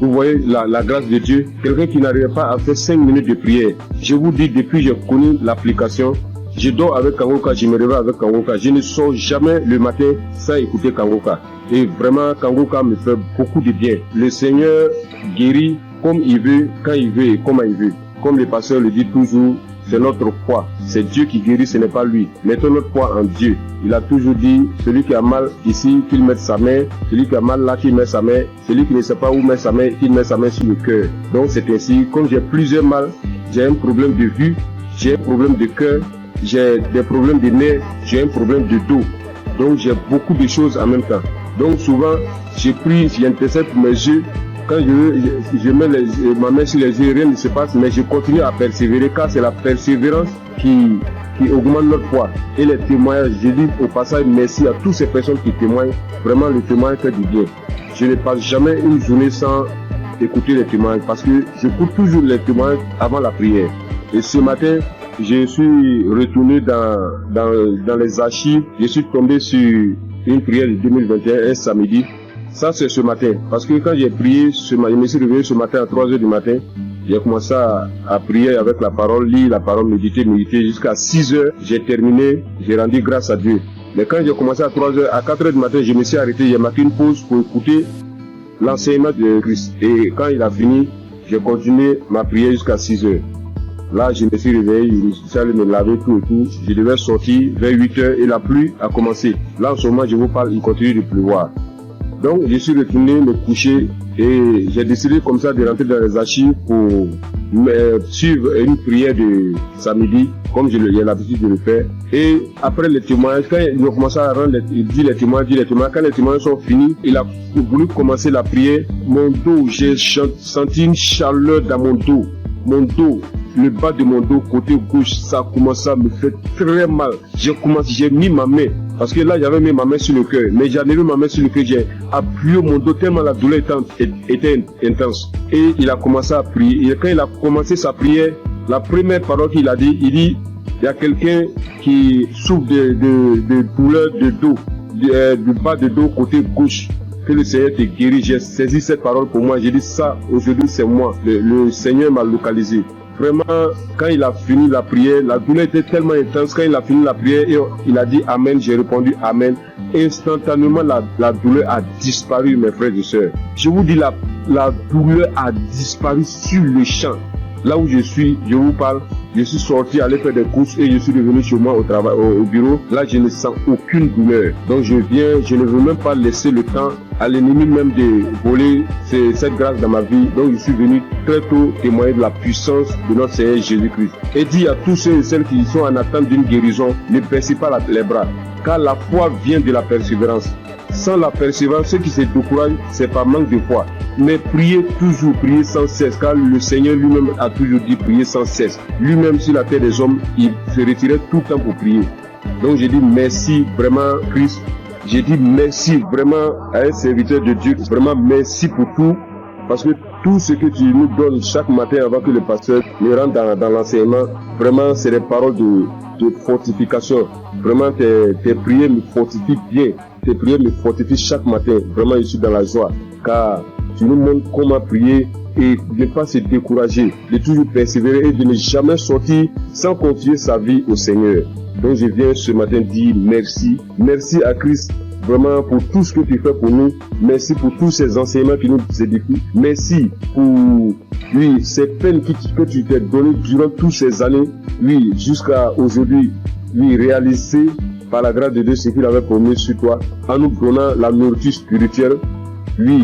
Vous voyez la grâce de Dieu. Quelqu'un qui n'arrive pas à faire 5 minutes de prière. Je vous dis, depuis que j'ai connu l'application, je dors avec Kangoka, je me réveille avec Kangoka. Je ne sors jamais le matin sans écouter Kangoka. Et vraiment, Kangoka me fait beaucoup de bien. Le Seigneur guérit comme il veut, quand il veut et comment il veut. Comme le pasteur le dit toujours, c'est notre foi. C'est Dieu qui guérit, ce n'est pas lui. Mettons notre foi en Dieu. Il a toujours dit, celui qui a mal ici, qu'il mette sa main. Celui qui a mal là, qu'il mette sa main. Celui qui ne sait pas où mettre sa main, qu'il mette sa main sur le cœur. Donc c'est ainsi, comme j'ai plusieurs mal, j'ai un problème de vue, j'ai un problème de cœur, j'ai des problèmes de nerfs, j'ai un problème de dos. Donc j'ai beaucoup de choses en même temps. Donc souvent, j'intercède pour mes yeux. Quand je mets ma main sur les yeux, rien ne se passe, mais je continue à persévérer car c'est la persévérance qui augmente notre foi. Et les témoignages, je dis au passage merci à toutes ces personnes qui témoignent. Vraiment, le témoignage fait du bien. Je ne passe jamais une journée sans écouter les témoignages parce que j'écoute toujours les témoignages avant la prière. Et ce matin, je suis retourné dans les archives. Je suis tombé sur une prière de 2021, un samedi. Ça, c'est ce matin. Parce que quand j'ai prié, je me suis réveillé ce matin à 3h du matin. J'ai commencé à prier avec la parole, lire la parole, méditer jusqu'à 6h. J'ai terminé, j'ai rendu grâce à Dieu. Mais quand j'ai commencé à 3h, à 4h du matin, je me suis arrêté. J'ai marqué une pause pour écouter l'enseignement de Christ. Et quand il a fini, j'ai continué ma prière jusqu'à 6h. Là, je me suis réveillé, je suis allé me laver tout et tout. Je devais sortir vers 8h et la pluie a commencé. Là, en ce moment, je vous parle, il continue de pleuvoir. Donc, je suis retourné me coucher et j'ai décidé comme ça de rentrer dans les archives pour suivre une prière de samedi, comme j'ai l'habitude de le faire. Et après les témoignages, quand il a commencé à dire les témoignages, quand les témoignages sont finis, il a voulu commencer la prière. Mon dos, j'ai senti une chaleur dans mon dos. Mon dos, le bas de mon dos, côté gauche, ça commence à me faire très mal. J'ai mis ma main, parce que là j'avais mis ma main sur le cœur, mais j'ai mis ma main sur le cœur, j'ai appuyé mon dos tellement la douleur était intense. Et il a commencé à prier. Et quand il a commencé sa prière, la première parole qu'il a dit, il y a quelqu'un qui souffre de douleur de dos, du bas de dos côté gauche. Que le Seigneur te guérit. J'ai saisi cette parole pour moi. J'ai dit ça, aujourd'hui c'est moi. Le Seigneur m'a localisé. Vraiment, quand il a fini la prière, la douleur était tellement intense. Quand il a fini la prière, il a dit Amen. J'ai répondu Amen. Instantanément, la douleur a disparu, mes frères et sœurs. Je vous dis, la douleur a disparu sur le champ. Là où je suis, je vous parle, je suis sorti aller faire des courses et je suis revenu chez moi au bureau. Là, je ne sens aucune douleur. Donc, je ne veux même pas laisser le temps à l'ennemi même de voler cette grâce dans ma vie. Donc, je suis venu très tôt témoigner de la puissance de notre Seigneur Jésus-Christ. Et dit à tous ceux et celles qui sont en attente d'une guérison, ne baissez pas les bras. Car la foi vient de la persévérance. sans la persévérance, ceux qui se découragent, c'est par manque de foi. Mais priez toujours, priez sans cesse, car le Seigneur lui-même a toujours dit prier sans cesse. Lui-même sur la terre des hommes, il se retirait tout le temps pour prier. Donc j'ai dit merci vraiment Christ. J'ai dit merci vraiment à un serviteur de Dieu. Vraiment merci pour tout. Parce que tout ce que tu nous donnes chaque matin avant que le pasteur ne rentre dans l'enseignement, vraiment c'est des paroles de fortification. Vraiment tes prières me fortifient bien. Tes prières me fortifient chaque matin. Vraiment je suis dans la joie. Car tu nous montres comment prier et de ne pas se décourager, de toujours persévérer et de ne jamais sortir sans confier sa vie au Seigneur. Donc je viens ce matin dire merci. Merci à Christ vraiment pour tout ce que tu fais pour nous. Merci pour tous ces enseignements qui nous édifient. Merci pour ces peines que tu t'es données durant toutes ces années. Jusqu'à aujourd'hui, réaliser par la grâce de Dieu ce qu'il avait promis sur toi en nous donnant la nourriture spirituelle.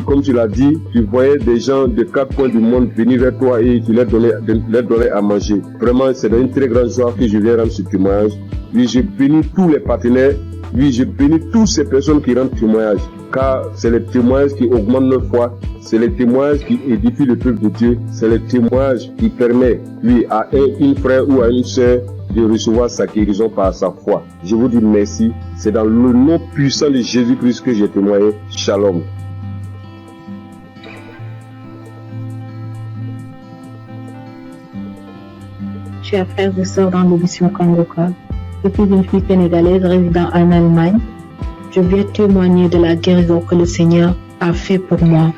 Comme tu l'as dit, tu voyais des gens de 4 coins du monde venir vers toi et tu leur donnais à manger. Vraiment, c'est une très grande joie que je viens rendre ce témoignage. Je bénis tous les partenaires. Je bénis toutes ces personnes qui rendent témoignage. Car c'est les témoignages qui augmentent notre foi. C'est les témoignages qui édifient le peuple de Dieu. C'est les témoignages qui permettent, à un frère ou à une sœur de recevoir sa guérison par sa foi. Je vous dis merci. C'est dans le nom puissant de Jésus-Christ que j'ai témoigné. Shalom. Chers frères et sœurs dans l'émission Kangoka, je suis une fille sénégalaise résidant en Allemagne. Je viens témoigner de la guérison que le Seigneur a fait pour moi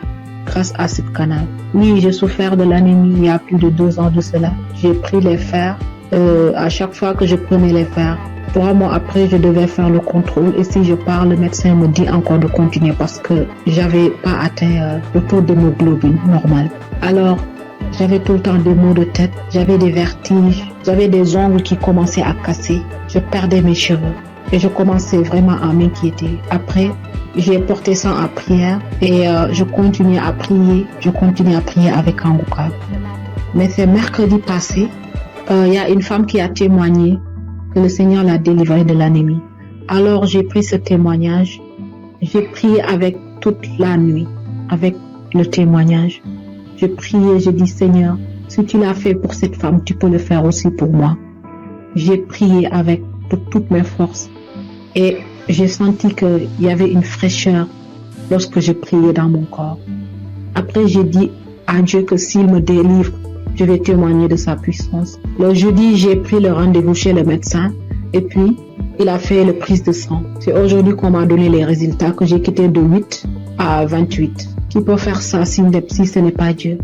grâce à ce canal. Oui, j'ai souffert de l'anémie il y a plus de 2 ans de cela. J'ai pris les fers. À chaque fois que je prenais les fers, 3 mois après, je devais faire le contrôle. Et si je parle, le médecin me dit encore de continuer parce que j'avais pas atteint le taux d'hémoglobine normal. Alors, j'avais tout le temps des maux de tête, j'avais des vertiges, j'avais des ongles qui commençaient à casser, je perdais mes cheveux et je commençais vraiment à m'inquiéter. Après, j'ai porté ça en prière et je continuais à prier avec Kangoka. Mais c'est mercredi passé, il y a une femme qui a témoigné que le Seigneur l'a délivrée de l'anémie. Alors j'ai pris ce témoignage, j'ai prié avec toute la nuit, avec le témoignage. Je priais, je dis Seigneur, si tu l'as fait pour cette femme, tu peux le faire aussi pour moi. J'ai prié avec toutes mes forces et j'ai senti qu'il y avait une fraîcheur lorsque je priais dans mon corps. Après, j'ai dit à Dieu que s'il me délivre, je vais témoigner de sa puissance. Le jeudi, j'ai pris le rendez-vous chez le médecin et puis il a fait le prise de sang. C'est aujourd'hui qu'on m'a donné les résultats que j'ai quitté de 8 à 28. Qui peut faire ça si ce n'est pas Dieu?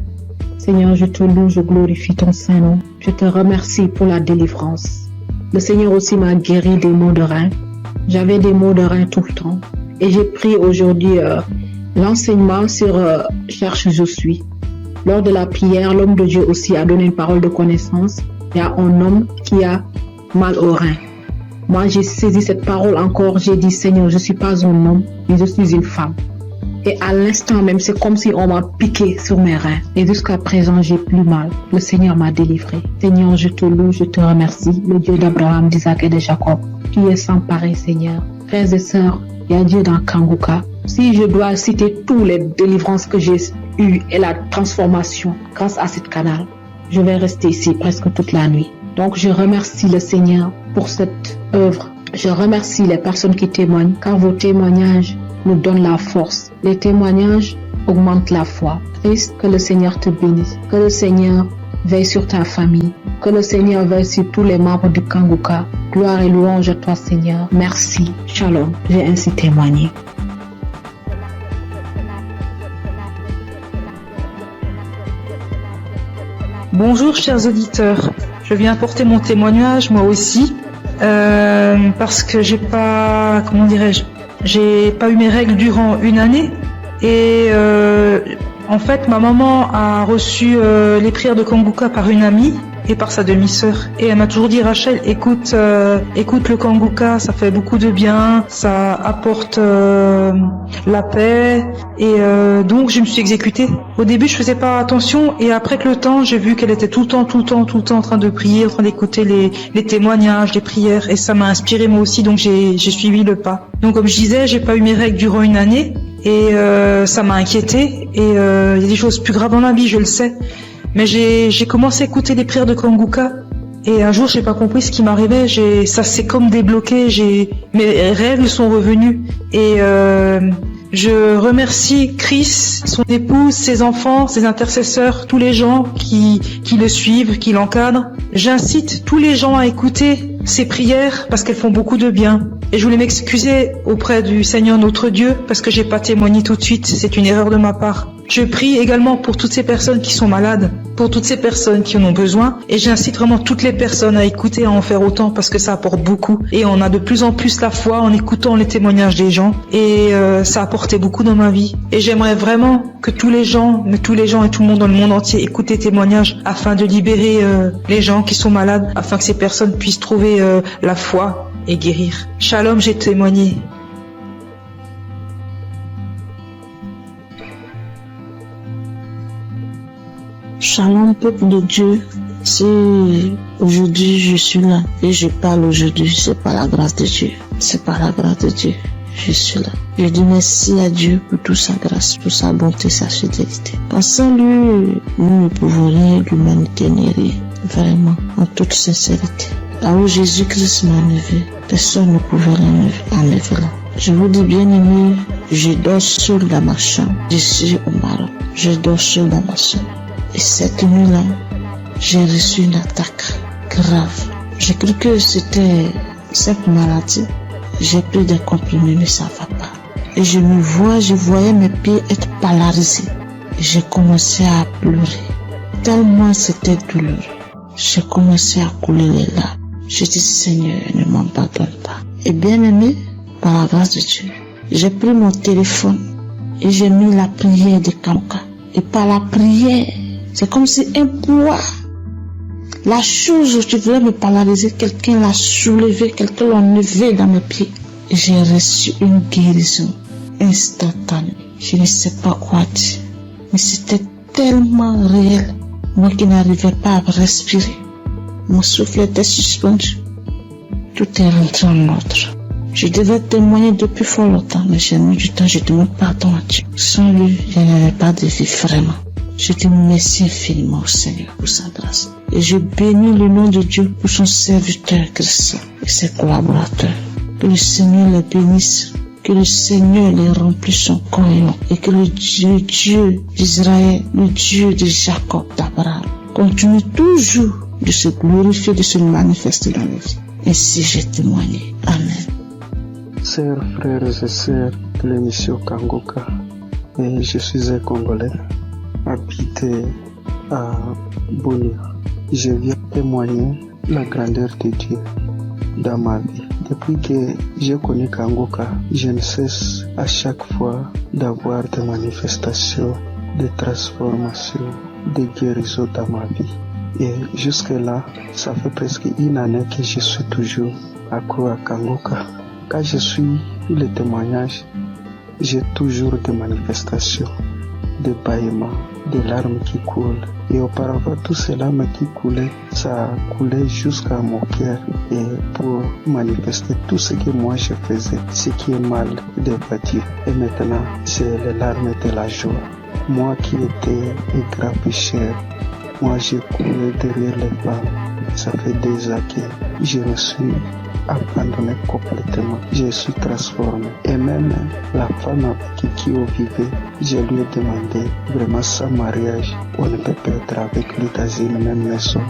Seigneur, je te loue, je glorifie ton Saint-Nom. Je te remercie pour la délivrance. Le Seigneur aussi m'a guéri des maux de rein. J'avais des maux de rein tout le temps. Et j'ai pris aujourd'hui l'enseignement sur Cherche je suis. Lors de la prière, l'homme de Dieu aussi a donné une parole de connaissance. Il y a un homme qui a mal au rein. Moi, j'ai saisi cette parole encore. J'ai dit, Seigneur, je ne suis pas un homme, mais je suis une femme. Et à l'instant même, c'est comme si on m'a piqué sur mes reins. Et jusqu'à présent, j'ai plus mal. Le Seigneur m'a délivré. Seigneur, je te loue, je te remercie. Le Dieu d'Abraham, d'Isaac et de Jacob. Tu es sans pareil, Seigneur. Frères et sœurs, il y a Dieu dans Kangoka. Si je dois citer toutes les délivrances que j'ai eues et la transformation grâce à ce canal, je vais rester ici presque toute la nuit. Donc, je remercie le Seigneur pour cette œuvre. Je remercie les personnes qui témoignent, car vos témoignages nous donnent la force. Les témoignages augmentent la foi. Christ, que le Seigneur te bénisse. Que le Seigneur veille sur ta famille. Que le Seigneur veille sur tous les membres du Kangoka. Gloire et louange à toi, Seigneur. Merci. Shalom. J'ai ainsi témoigné. Bonjour, chers auditeurs. Je viens apporter mon témoignage, moi aussi, parce que j'ai pas eu mes règles durant une année. Et en fait, ma maman a reçu les prières de Kangoka par une amie. et par sa demi-sœur. Et elle m'a toujours dit, Rachel, écoute le Kanguka, ça fait beaucoup de bien, ça apporte la paix. Et donc je me suis exécutée. Au début je faisais pas attention, et après que le temps, j'ai vu qu'elle était tout le temps en train de prier, en train d'écouter les témoignages, les prières, et ça m'a inspiré moi aussi, donc j'ai suivi le pas. Donc comme je disais, j'ai pas eu mes règles durant une année, et ça m'a inquiétée, et il y a des choses plus graves dans la vie, je le sais. Mais j'ai commencé à écouter les prières de Kanguka, et un jour j'ai pas compris ce qui m'arrivait, ça s'est comme débloqué, mes règles sont revenues, et je remercie Chris, son épouse, ses enfants, ses intercesseurs, tous les gens qui le suivent, qui l'encadrent. J'incite tous les gens à écouter ces prières parce qu'elles font beaucoup de bien. Et je voulais m'excuser auprès du Seigneur notre Dieu parce que j'ai pas témoigné tout de suite, c'est une erreur de ma part. Je prie également pour toutes ces personnes qui sont malades, pour toutes ces personnes qui en ont besoin, et j'incite vraiment toutes les personnes à écouter, à en faire autant parce que ça apporte beaucoup, et on a de plus en plus la foi en écoutant les témoignages des gens, et ça a apporté beaucoup dans ma vie. Et j'aimerais vraiment que tous les gens et tout le monde dans le monde entier écoutent les témoignages afin de libérer les gens qui sont malades, afin que ces personnes puissent trouver la foi et guérir. Shalom, j'ai témoigné. Shalom, peuple de Dieu. Si aujourd'hui je suis là et je parle aujourd'hui, c'est par la grâce de Dieu. C'est par la grâce de Dieu. Je suis là. Je dis merci à Dieu pour toute sa grâce, pour sa bonté, sa fidélité. Sans lui, nous ne pouvons rien, l'humanité n'est rien. Vraiment, en toute sincérité. Là où Jésus-Christ m'a enlevé, personne ne pouvait rien enlever là. Je vous dis bien aimé, je dors seul dans ma chambre. Je suis au Maroc. Je dors seul dans ma chambre. Et cette nuit-là, j'ai reçu une attaque grave. J'ai cru que c'était cette maladie. J'ai pris des comprimés, mais ça va pas. Et je voyais mes pieds être polarisés. J'ai commencé à pleurer. Tellement c'était douloureux. J'ai commencé à couler les larmes. Je dis, Seigneur, ne m'abandonne pas. Et bien aimé, par la grâce de Dieu, j'ai pris mon téléphone et j'ai mis la prière de Kanguka. Et par la prière, c'est comme si un poids, la chose où tu voulais me polariser, quelqu'un l'a soulevé, quelqu'un l'a enlevé dans mes pieds. Et j'ai reçu une guérison instantanée. Je ne sais pas quoi dire, mais c'était tellement réel. Moi qui n'arrivais pas à respirer, mon souffle était suspendu. Tout est rentré en ordre. Je devais témoigner depuis fort longtemps, mais j'ai mis du temps, je demande pardon à Dieu. Sans lui, je n'avais pas de vie vraiment. Je dis merci infiniment au Seigneur pour sa grâce. Et je bénis le nom de Dieu pour son serviteur Christ et ses collaborateurs. Que le Seigneur les bénisse, que le Seigneur les remplisse son cœur et que le Dieu d'Israël, le Dieu de Jacob, d'Abraham, continue toujours de se glorifier, de se manifester dans nos vies. Ainsi j'ai témoigné. Amen. Chers frères et sœurs de l'émission Kanguka, et je suis un Congolais habité à Bunia. Je viens témoigner la grandeur de Dieu dans ma vie. Depuis que j'ai connu Kanguka, je ne cesse à chaque fois d'avoir des manifestations, de transformations, de guérisons dans ma vie. Et jusque-là, ça fait presque une année que je suis toujours accro à Kanguka. Quand je suis le témoignage, j'ai toujours des manifestations, des bâillements, des larmes qui coulent. Et auparavant, tout ces larmes qui coulaient, ça coulait jusqu'à mon cœur. Et pour manifester tout ce que moi je faisais, ce qui est mal devant Dieu. Et maintenant, c'est les larmes de la joie. Moi qui étais un grand pécheur, moi j'ai coulé derrière les femmes. Ça fait 2 ans que je me suis abandonné complètement. Je suis transformé. Et même la femme avec qui on vivait, je lui ai demandé vraiment sans mariage, on ne peut pas être avec lui dans une même maison.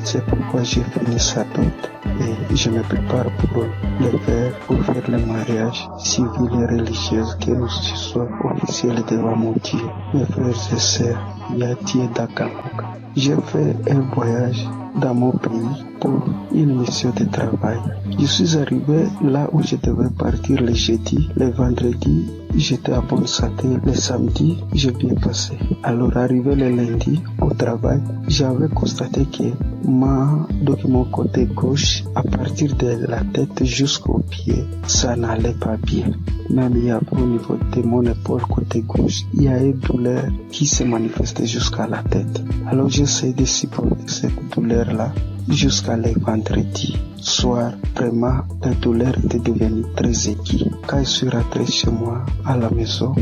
C'est pourquoi j'ai fini sa dot et je me prépare pour le faire, pour faire le mariage civil et religieux, que nous soyons officiels devant mon Dieu. Mes frères et sœurs, il y a Dieu dans Kanguka. J'ai fait un voyage dans mon pays pour une mission de travail. Je suis arrivé là où je devais partir le jeudi, le vendredi, j'étais à bonne santé, le samedi, j'ai bien passé. Alors arrivé le lundi au travail, j'avais constaté que mon côté gauche, à partir de la tête jusqu'au pied, ça n'allait pas bien. Même il y a au niveau de mon épaule côté gauche, il y a une douleur qui se manifestait jusqu'à la tête. Alors j'essaie de supporter cette douleur-là jusqu'à le vendredi soir. Vraiment, la douleur était devenue très aiguë. Quand je suis rentré chez moi à la maison,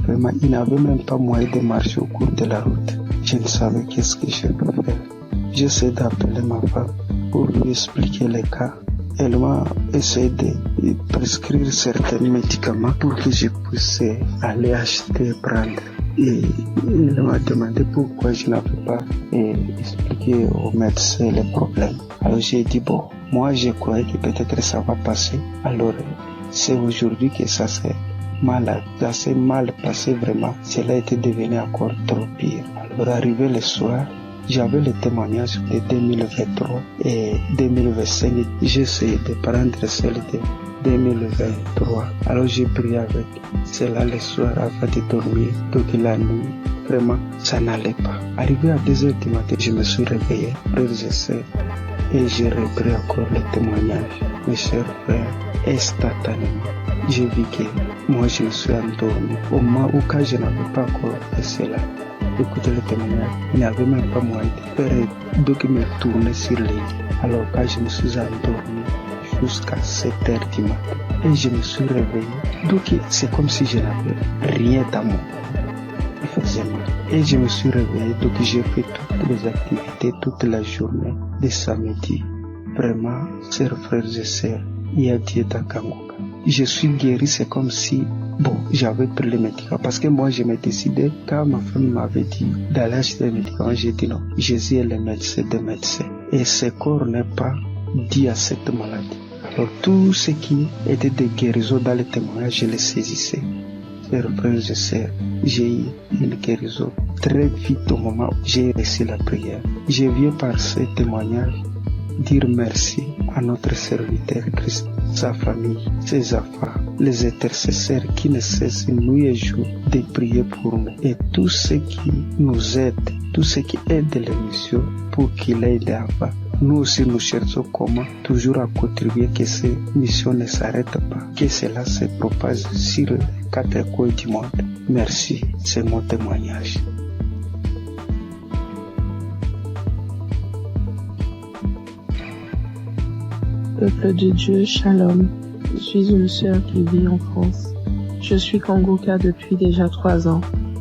vraiment, il n'avait même pas moyen de marcher au cours de la route. Je ne savais qu'est-ce que je peux faire. J'essaie d'appeler ma femme pour lui expliquer les cas. Elle m'a essayé de prescrire certains médicaments pour que je puisse aller acheter et prendre. Et elle m'a demandé pourquoi je n'avais pas expliqué au médecin les problèmes. Alors j'ai dit moi je croyais que peut-être ça va passer. Alors c'est aujourd'hui que ça s'est mal passé vraiment. Cela était devenu encore trop pire. Alors arrivé le soir, j'avais le témoignage de 2023 et 2025. J'essayais de prendre celle de 2023. Alors j'ai prié avec cela le soir avant de dormir. Donc la nuit, vraiment, ça n'allait pas. Arrivé à 2h du matin, je me suis réveillé, frères et sœurs, et j'ai repris encore le témoignage. Mes chers frères, instantanément, j'ai vu que moi je me suis endormi. Au moment où quand je n'avais pas encore fait cela, écoutez le témoignage, il n'y avait même pas moyen de faire donc me tourner sur les lits. Alors quand je me suis endormi jusqu'à 7h du matin et je me suis réveillé, donc c'est comme si je n'avais rien dans mon corps. Il faisait mal. Et je me suis réveillé, donc j'ai fait toutes les activités toute la journée de samedi. Vraiment, chers frères et sœurs, il y a Dieu dans Kangoka. Je suis guéri, c'est comme si j'avais pris les médicaments. Parce que moi, je m'ai décidé, quand ma femme m'avait dit d'aller acheter les médicaments, j'ai dit non, Jésus est le médecin des médecins. Et ce corps n'est pas dû à cette maladie. Alors, tout ce qui était de guérison dans les témoignages, je les saisissais. Chers frères et sœurs, j'ai eu une guérison très vite au moment où j'ai reçu la prière. Je viens par ce témoignage dire merci à notre serviteur Christ, sa famille, ses enfants, les intercesseurs qui ne cessent nuit et jour de prier pour nous et tous ceux qui nous aident, tous ceux qui aident l'émission pour qu'il aille avant. Nous aussi nous cherchons comment toujours à contribuer que ces missions ne s'arrêtent pas, que cela se propage sur les 4 coins du monde. Merci, c'est mon témoignage. Peuple de Dieu, Shalom. Je suis une sœur qui vit en France. Je suis Kangoka depuis déjà 3 ans.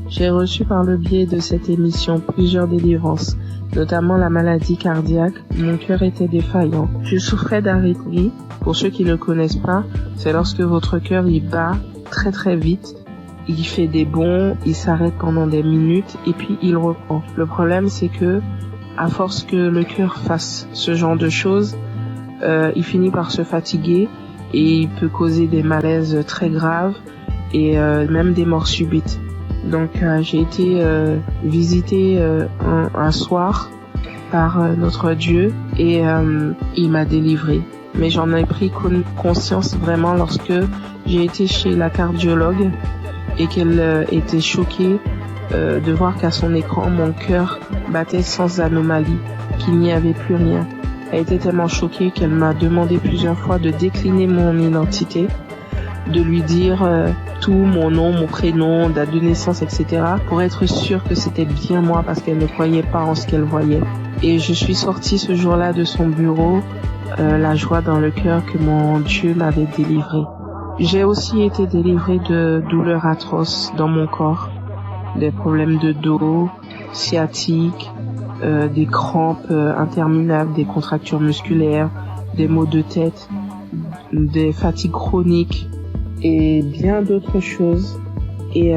J'ai reçu par le biais de cette émission plusieurs délivrances, notamment la maladie cardiaque. Mon cœur était défaillant. Je souffrais d'arythmie. Pour ceux qui ne le connaissent pas, c'est lorsque votre cœur il bat très très vite. Il fait des bonds, il s'arrête pendant des minutes et puis il reprend. Le problème c'est que, à force que le cœur fasse ce genre de choses, il finit par se fatiguer et il peut causer des malaises très graves et même des morts subites. Donc j'ai été visitée un soir par notre Dieu et il m'a délivrée. Mais j'en ai pris conscience vraiment lorsque j'ai été chez la cardiologue et qu'elle était choquée de voir qu'à son écran mon cœur battait sans anomalie, qu'il n'y avait plus rien. Elle était tellement choquée qu'elle m'a demandé plusieurs fois de décliner mon identité, de lui dire tout, mon nom, mon prénom, date de naissance, etc. pour être sûre que c'était bien moi parce qu'elle ne croyait pas en ce qu'elle voyait. Et je suis sortie ce jour-là de son bureau, la joie dans le cœur que mon Dieu m'avait délivrée. J'ai aussi été délivrée de douleurs atroces dans mon corps, des problèmes de dos, sciatiques, des crampes interminables, des contractures musculaires, des maux de tête, des fatigues chroniques et bien d'autres choses. Et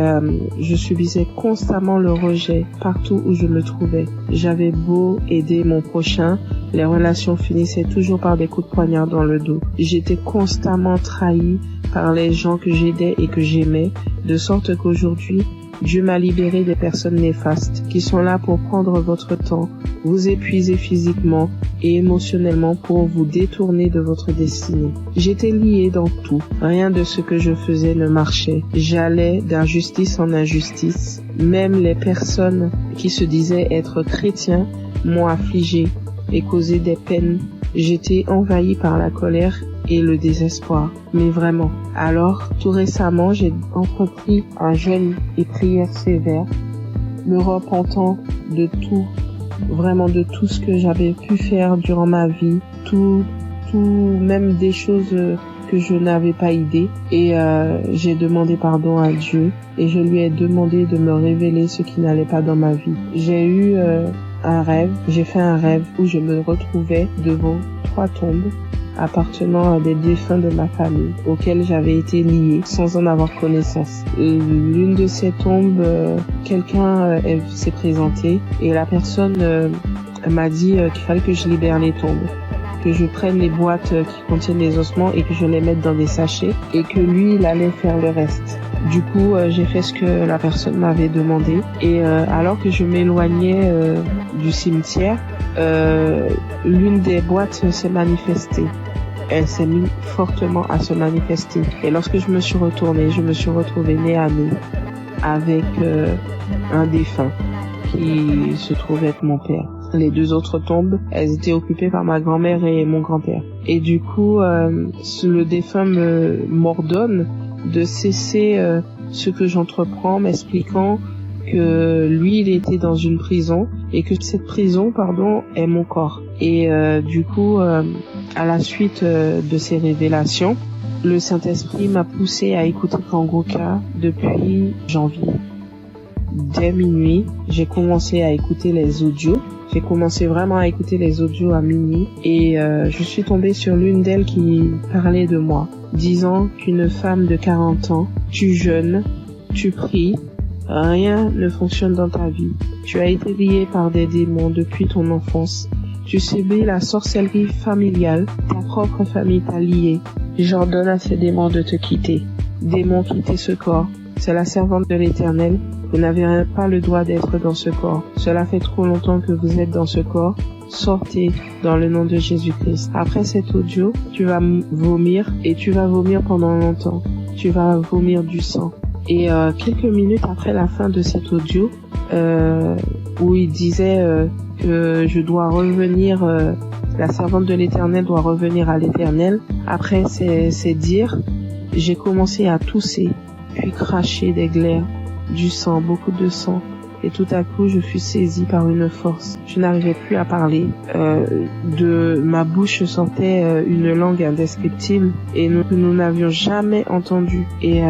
je subissais constamment le rejet partout où je me trouvais. J'avais beau aider mon prochain, les relations finissaient toujours par des coups de poignard dans le dos. J'étais constamment trahie par les gens que j'aidais et que j'aimais, de sorte qu'aujourd'hui, Dieu m'a libéré des personnes néfastes qui sont là pour prendre votre temps, vous épuiser physiquement et émotionnellement pour vous détourner de votre destinée. J'étais lié dans tout. Rien de ce que je faisais ne marchait. J'allais d'injustice en injustice. Même les personnes qui se disaient être chrétiens m'ont affligé et causé des peines. J'étais envahi par la colère et le désespoir. Mais vraiment. Alors, tout récemment, j'ai entrepris un jeûne et prière sévère, me repentant de tout, vraiment de tout ce que j'avais pu faire durant ma vie, tout, même des choses que je n'avais pas idée. Et j'ai demandé pardon à Dieu et je lui ai demandé de me révéler ce qui n'allait pas dans ma vie. J'ai eu j'ai fait un rêve où je me retrouvais devant 3 tombes appartenant à des défunts de ma famille auxquels j'avais été lié sans en avoir connaissance. L'une de ces tombes, quelqu'un s'est présenté et la personne m'a dit qu'il fallait que je libère les tombes, que je prenne les boîtes qui contiennent les ossements et que je les mette dans des sachets et que lui, il allait faire le reste. Du coup, j'ai fait ce que la personne m'avait demandé et alors que je m'éloignais du cimetière, l'une des boîtes s'est manifestée. Elle s'est mise fortement à se manifester. Et lorsque je me suis retournée, je me suis retrouvée nez à nez avec un défunt qui se trouvait être mon père. Les 2 autres tombes, elles étaient occupées par ma grand-mère et mon grand-père. Et du coup, le défunt m'ordonne de cesser ce que j'entreprends, m'expliquant que lui, il était dans une prison et que cette prison, est mon corps. Et du coup, à la suite de ces révélations, le Saint-Esprit m'a poussé à écouter Kangoka depuis janvier. Dès minuit, j'ai commencé à écouter les audios. J'ai commencé vraiment à écouter les audios à minuit et je suis tombée sur l'une d'elles qui parlait de moi, disant qu'une femme de 40 ans, tu jeûnes, tu pries, rien ne fonctionne dans ta vie. Tu as été lié par des démons depuis ton enfance. Tu subis la sorcellerie familiale, ta propre famille t'a lié. J'ordonne à ces démons de te quitter. Démons, quittez ce corps. C'est la servante de l'Éternel. Vous n'avez pas le droit d'être dans ce corps. Cela fait trop longtemps que vous êtes dans ce corps. Sortez dans le nom de Jésus-Christ. Après cet audio, tu vas vomir et tu vas vomir pendant longtemps. Tu vas vomir du sang. Et quelques minutes après la fin de cet audio, où il disait que je dois revenir, la servante de l'Éternel doit revenir à l'Éternel. Après ces dires, j'ai commencé à tousser, puis cracher des glaires, du sang, beaucoup de sang. Et tout à coup, je fus saisie par une force. Je n'arrivais plus à parler. De ma bouche sortait une langue indescriptible et nous n'avions jamais entendu. Et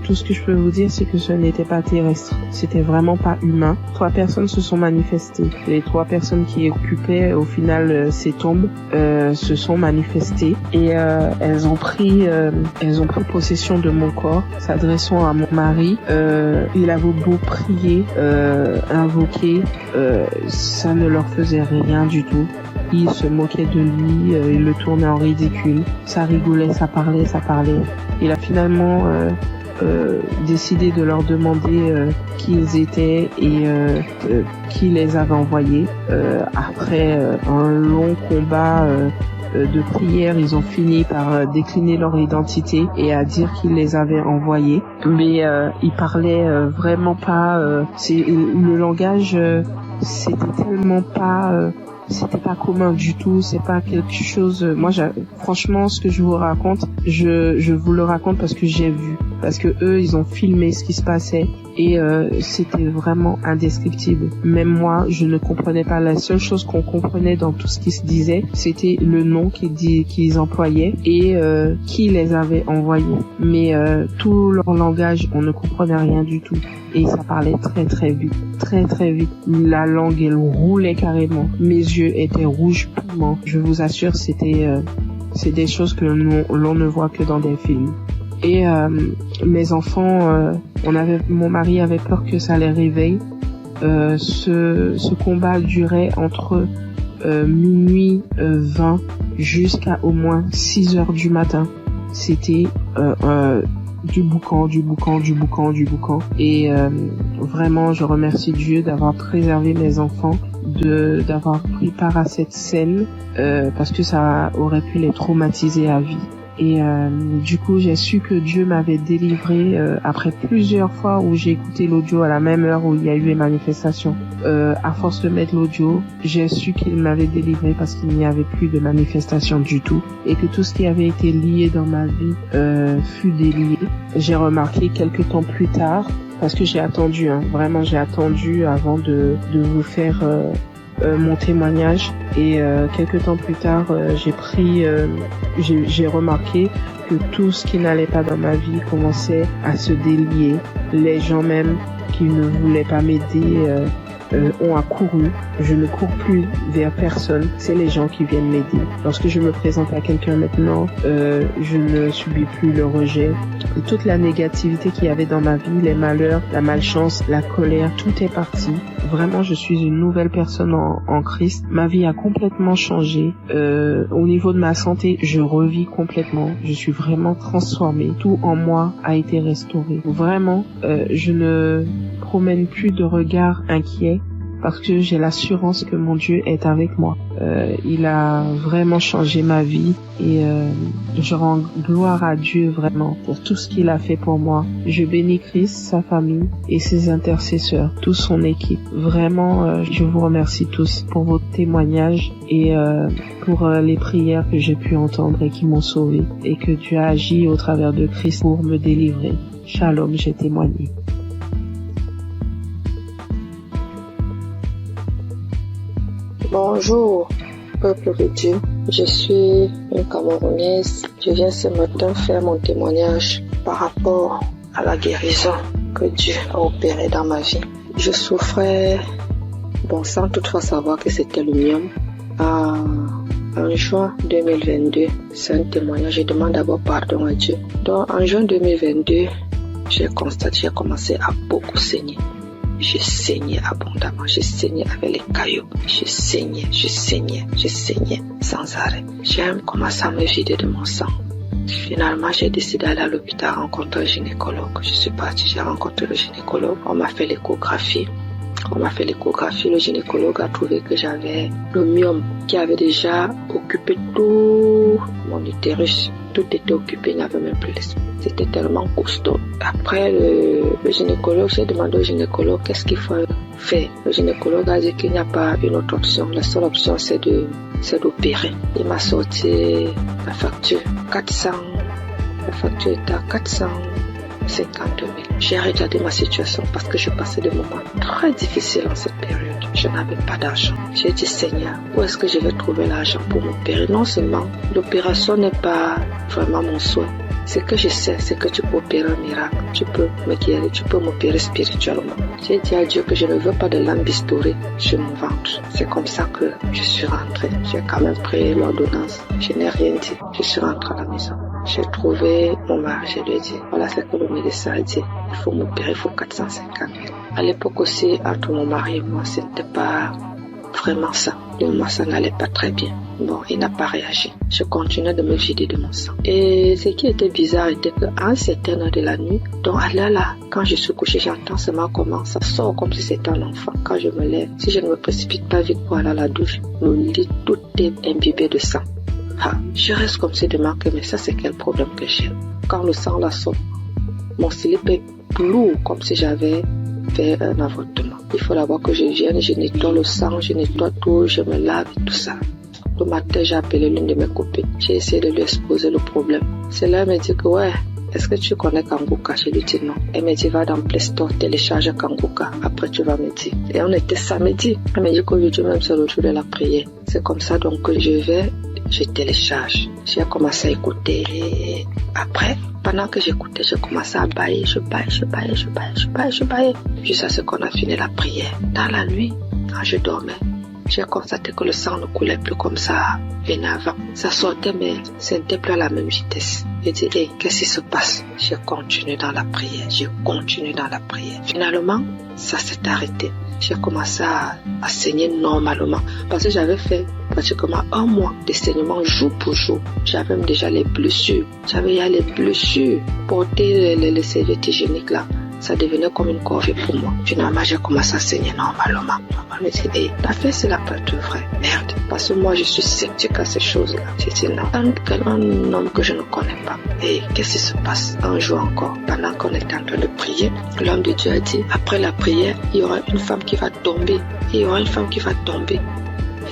tout ce que je peux vous dire, c'est que ce n'était pas terrestre. C'était vraiment pas humain. 3 personnes se sont manifestées. Les 3 personnes qui occupaient au final ces tombes se sont manifestées et elles ont pris possession de mon corps, s'adressant à mon mari. Il avait beau prier, invoquer, ça ne leur faisait rien du tout. Ils se moquaient de lui, ils le tournaient en ridicule. Ça rigolait, ça parlait. Il a finalement décidé de leur demander qui ils étaient et qui les avait envoyés. Après un long combat de prière, ils ont fini par décliner leur identité et à dire qu'ils les avaient envoyés. Mais ils parlaient vraiment pas. Le langage, c'était tellement pas. C'était pas commun du tout, c'est pas quelque chose. Moi, franchement, ce que je vous raconte, je vous le raconte parce que j'ai vu, parce que eux, ils ont filmé ce qui se passait et c'était vraiment indescriptible. Même moi, je ne comprenais pas. La seule chose qu'on comprenait dans tout ce qui se disait, c'était le nom qu'ils employaient et qui les avait envoyés. Mais tout leur langage, on ne comprenait rien du tout. Et ça parlait très vite, très vite. La langue, elle roulait carrément. Mes yeux étaient rouges piment. Je vous assure, c'est des choses que l'on ne voit que dans des films. Et mes enfants, mon mari avait peur que ça les réveille. Ce combat durait entre minuit 20 jusqu'à au moins 6 heures du matin. C'était du boucan. Et vraiment, je remercie Dieu d'avoir préservé mes enfants, d'avoir pris part à cette scène, parce que ça aurait pu les traumatiser à vie. Et du coup, j'ai su que Dieu m'avait délivré après plusieurs fois où j'ai écouté l'audio à la même heure où il y a eu les manifestations. À force de mettre l'audio, j'ai su qu'il m'avait délivré parce qu'il n'y avait plus de manifestations du tout et que tout ce qui avait été lié dans ma vie fut délié. J'ai remarqué quelques temps plus tard, parce que j'ai attendu, vraiment j'ai attendu avant de vous faire mon témoignage, et quelques temps plus tard j'ai remarqué que tout ce qui n'allait pas dans ma vie commençait à se délier. Les gens même qui ne voulaient pas m'aider ont accouru. Je ne cours plus vers personne, c'est les gens qui viennent m'aider. Lorsque je me présente à quelqu'un maintenant, je ne subis plus le rejet. Et toute la négativité qu'il y avait dans ma vie, les malheurs, la malchance, la colère, tout est parti. Vraiment, je suis une nouvelle personne en Christ. Ma vie a complètement changé. Au niveau de ma santé, je revis complètement. Je suis vraiment transformée. Tout en moi a été restauré. Vraiment, je ne promène plus de regard inquiet parce que j'ai l'assurance que mon Dieu est avec moi. Il a vraiment changé ma vie et je rends gloire à Dieu vraiment pour tout ce qu'il a fait pour moi. Je bénis Christ, sa famille et ses intercesseurs, toute son équipe. Vraiment, je vous remercie tous pour vos témoignages et pour les prières que j'ai pu entendre et qui m'ont sauvé, et que Dieu a agi au travers de Christ pour me délivrer. Shalom, j'ai témoigné. Bonjour, peuple de Dieu. Je suis une Camerounaise. Je viens ce matin faire mon témoignage par rapport à la guérison que Dieu a opérée dans ma vie. Je souffrais, sans toutefois savoir que c'était le myome, en juin 2022. C'est un témoignage. Je demande d'abord pardon à Dieu. Donc, en juin 2022, j'ai commencé à beaucoup saigner. Je saignais abondamment, je saignais avec les cailloux, je saignais sans arrêt. J'ai commencé à me vider de mon sang. Finalement, j'ai décidé d'aller à l'hôpital rencontrer un gynécologue. Je suis partie, j'ai rencontré le gynécologue. On m'a fait l'échographie. Le gynécologue a trouvé que j'avais le myome qui avait déjà occupé tout mon utérus. Tout était occupé, il n'y avait même plus l'espace. C'était tellement costaud. Après le gynécologue, j'ai demandé au gynécologue qu'est-ce qu'il faut faire. Le gynécologue a dit qu'il n'y a pas une autre option. La seule option, c'est d'opérer. Il m'a sorti la facture. La facture était à 450 000. J'ai regardé ma situation parce que je passais des moments très difficiles en cette période. Je n'avais pas d'argent. J'ai dit, Seigneur, où est-ce que je vais trouver l'argent pour m'opérer? Non seulement l'opération n'est pas vraiment mon souhait. Ce que je sais, c'est que tu peux opérer un miracle. Tu peux me guérir, tu peux m'opérer spirituellement. J'ai dit à Dieu que je ne veux pas de lampe bistourée sur mon ventre. C'est comme ça que je suis rentrée. J'ai quand même pris l'ordonnance. Je n'ai rien dit. Je suis rentrée à la maison. J'ai trouvé mon mari, je lui ai dit, voilà ce que le médecin a dit. Il faut m'opérer, il faut 450 000. À l'époque aussi, entre mon mari et moi, c'était pas vraiment ça. Moi, ça n'allait pas très bien. Bon, il n'a pas réagi. Je continuais de me vider de mon sang. Et ce qui était bizarre était qu'à un certain heure de la nuit, donc là, quand je suis couchée, j'entends seulement comment ça sort comme si c'était un enfant. Quand je me lève, si je ne me précipite pas vite pour aller à la douche, le lit, tout est imbibé de sang. Je reste comme si de marquer, mais ça c'est quel problème que j'ai. Quand le sang la sort, mon slip est lourd comme si j'avais fait un avortement. Il faut d'abord que je vienne, je nettoie le sang, je nettoie tout, je me lave et tout ça. Le matin, j'ai appelé l'une de mes copines. J'ai essayé de lui exposer le problème. Celle-là elle m'a dit que est-ce que tu connais Kanguka? Je lui dis non. Elle m'a dit va dans Play Store, télécharge Kanguka. Après tu vas me dire. Et on était samedi. Elle m'a dit qu'aujourd'hui même c'est le jour de la prière. C'est comme ça donc que je télécharge. J'ai commencé à écouter. Après, pendant que j'écoutais, j'ai commencé à bailler. Je baillais. Jusqu'à ce qu'on a fini la prière. Dans la nuit, quand je dormais, j'ai constaté que le sang ne coulait plus comme ça venait avant. Ça sortait, mais ce n'était plus à la même vitesse. J'ai dit, hey, qu'est-ce qui se passe? J'ai continué dans la prière. Finalement, ça s'est arrêté. J'ai commencé à saigner normalement. Parce que j'avais fait pratiquement 1 mois de saignement jour pour jour. J'avais même déjà les blessures. Porter les serviettes hygiéniques là, ça devenait comme une corvée pour moi. Finalement, j'ai commencé à saigner normalement. Je me dis, hey, ta fête, c'est la pas de vrai. Merde. Parce que moi, je suis sceptique à ces choses-là. J'ai dit non. Un homme que je ne connais pas. Et qu'est-ce qui se passe? Un jour encore, pendant qu'on était en train de prier, l'homme de Dieu a dit, après la prière, il y aura une femme qui va tomber.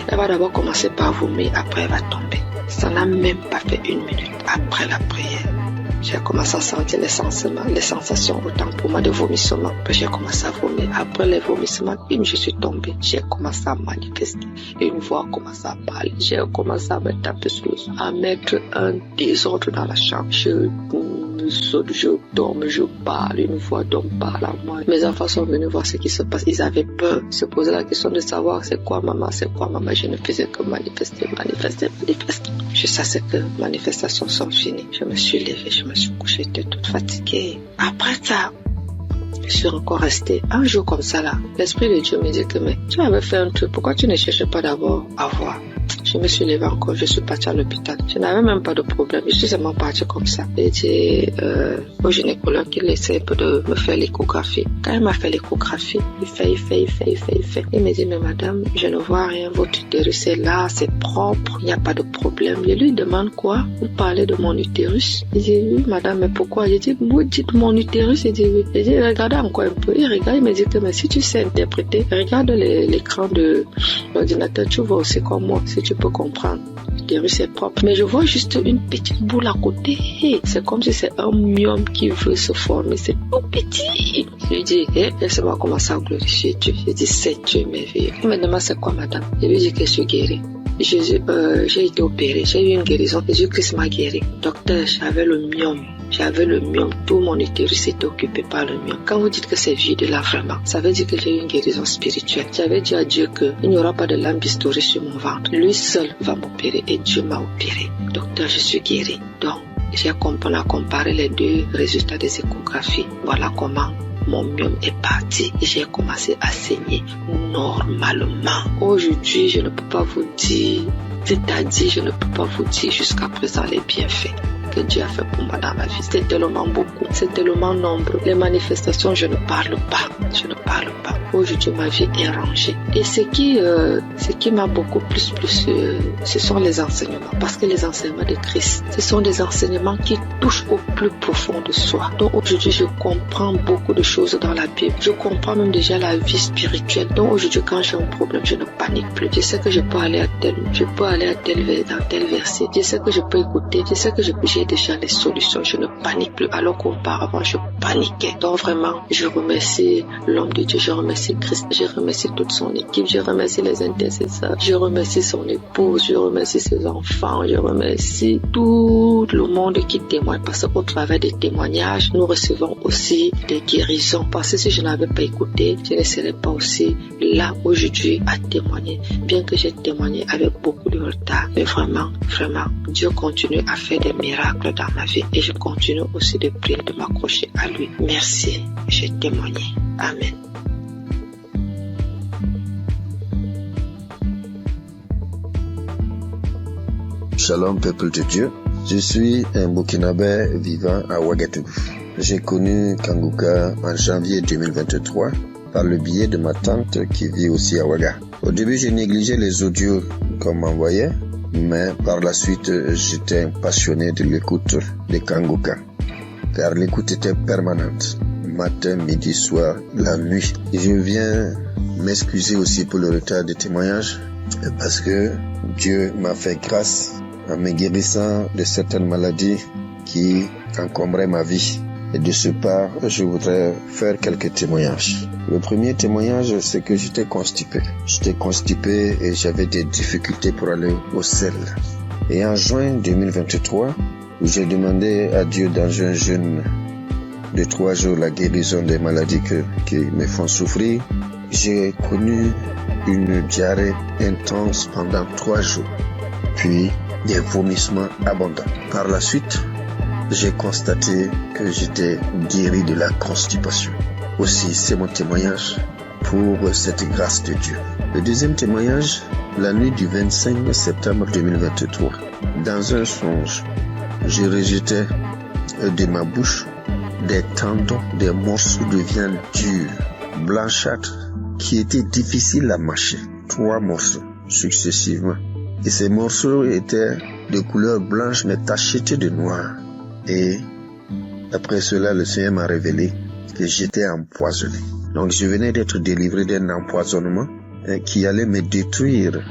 Elle va d'abord commencer par vomir, après elle va tomber. Ça n'a même pas fait 1 minute après la prière. J'ai commencé à sentir les sensations autant pour moi de vomissement. Puis j'ai commencé à vomir. Après les vomissements, je suis tombée. J'ai commencé à manifester. Une voix a commencé à parler. J'ai commencé à me taper sur le sol, à mettre un désordre dans la chambre. Je saute, je tombe, je parle. Une voix d'homme parle à moi. Mes enfants sont venus voir ce qui se passe. Ils avaient peur. Ils se posaient la question de savoir c'est quoi maman. Je ne faisais que manifester. Je savais que les manifestations sont finies. Je me suis levée, je me suis couchée, j'étais toute fatiguée. Après ça, je suis encore restée un jour comme ça là. L'Esprit de Dieu me dit que mais tu avais fait un truc, pourquoi tu ne cherches pas d'abord à voir? Je me suis levée encore, je suis partie à l'hôpital. Je n'avais même pas de problème, je suis seulement partie comme ça. J'ai dit au gynécologue qu'il essaie un peu de me faire l'échographie. Quand il m'a fait l'échographie, il fait. Il me dit, mais madame, je ne vois rien, votre utérus est là, c'est propre, il n'y a pas de problème. Je lui demande quoi? Vous parlez de mon utérus? Il dit, oui madame, mais pourquoi? J'ai dit, vous dites mon utérus? Il dit, oui. J'ai dit, regardez encore un peu. Il regarde, il me dit que mais si tu sais interpréter, regarde l'écran de l'ordinateur, tu vois aussi comme moi, si tu peux comprendre. L'utérus est propre. Mais je vois juste une petite boule à côté. C'est comme si c'est un myome qui veut se former. C'est tout petit. Je lui dis, laisse-moi commencer à glorifier Dieu. Je dis, c'est Dieu merveilleux. Il me demande c'est quoi madame? Je lui dis que je suis guérie. J'ai été opérée, j'ai eu une guérison. Jésus-Christ m'a guéri. Docteur, j'avais le myome. Tout mon utérus était occupé par le myome. Quand vous dites que c'est vide là vraiment, ça veut dire que j'ai eu une guérison spirituelle. J'avais dit à Dieu qu'il n'y aura pas de lampe historique sur mon ventre. Lui seul va m'opérer et Dieu m'a opéré. Docteur, je suis guérie. Donc, on a comparé les 2 résultats des échographies. Voilà comment mon myome est parti et j'ai commencé à saigner normalement. Aujourd'hui, je ne peux pas vous dire, je ne peux pas vous dire jusqu'à présent les bienfaits que Dieu a fait pour moi dans ma vie. C'est tellement beaucoup, c'est tellement nombreux. Les manifestations, je ne parle pas. Aujourd'hui, ma vie est rangée. Et ce qui m'a beaucoup plus, ce sont les enseignements. Parce que les enseignements de Christ, ce sont des enseignements qui touchent au plus profond de soi. Donc aujourd'hui, je comprends beaucoup de choses dans la Bible. Je comprends même déjà la vie spirituelle. Donc aujourd'hui, quand j'ai un problème, je ne panique plus. Je sais que je peux aller dans tel verset. Je sais que je peux écouter. Je sais que j'ai déjà les solutions. Je ne panique plus. Alors qu'auparavant, je paniquais. Donc vraiment, je remercie l'homme de Dieu. Je remercie Christ, je remercie toute son équipe, je remercie les intercesseurs, je remercie son épouse, je remercie ses enfants, je remercie tout le monde qui témoigne parce qu'au travers des témoignages, nous recevons aussi des guérisons. Parce que si je n'avais pas écouté, je ne serais pas aussi là aujourd'hui à témoigner, bien que j'ai témoigné avec beaucoup de retard. Mais vraiment, Dieu continue à faire des miracles dans ma vie et je continue aussi de prier, de m'accrocher à lui. Merci, j'ai témoigné. Amen. Shalom peuple de Dieu, je suis un Burkinabé vivant à Ouagadougou. J'ai connu Kanguka en janvier 2023 par le biais de ma tante qui vit aussi à Ouaga. Au début, j'ai négligé les audios qu'on m'envoyait, mais par la suite, j'étais passionné de l'écoute de Kanguka, car l'écoute était permanente, matin, midi, soir, la nuit. Et je viens m'excuser aussi pour le retard des témoignages, parce que Dieu m'a fait grâce en me guérissant de certaines maladies qui encombraient ma vie. Et de ce part, je voudrais faire quelques témoignages. Le premier témoignage, c'est que j'étais constipé. Et j'avais des difficultés pour aller au sel. Et en juin 2023, j'ai demandé à Dieu dans un jeûne de 3 jours la guérison des maladies qui me font souffrir. j'ai connu une diarrhée intense pendant 3 jours, puis des vomissements abondants. Par la suite, j'ai constaté que j'étais guéri de la constipation. Aussi, c'est mon témoignage pour cette grâce de Dieu. Le deuxième témoignage, la nuit du 25 septembre 2023. Dans un songe, je rejetais de ma bouche des tendons, des morceaux de viande dure, blanchâtre, qui étaient difficiles à mâcher. 3 morceaux successivement. Et ces morceaux étaient de couleur blanche mais tachetés de noir. Et après cela, le Seigneur m'a révélé que j'étais empoisonné. Donc je venais d'être délivré d'un empoisonnement qui allait me détruire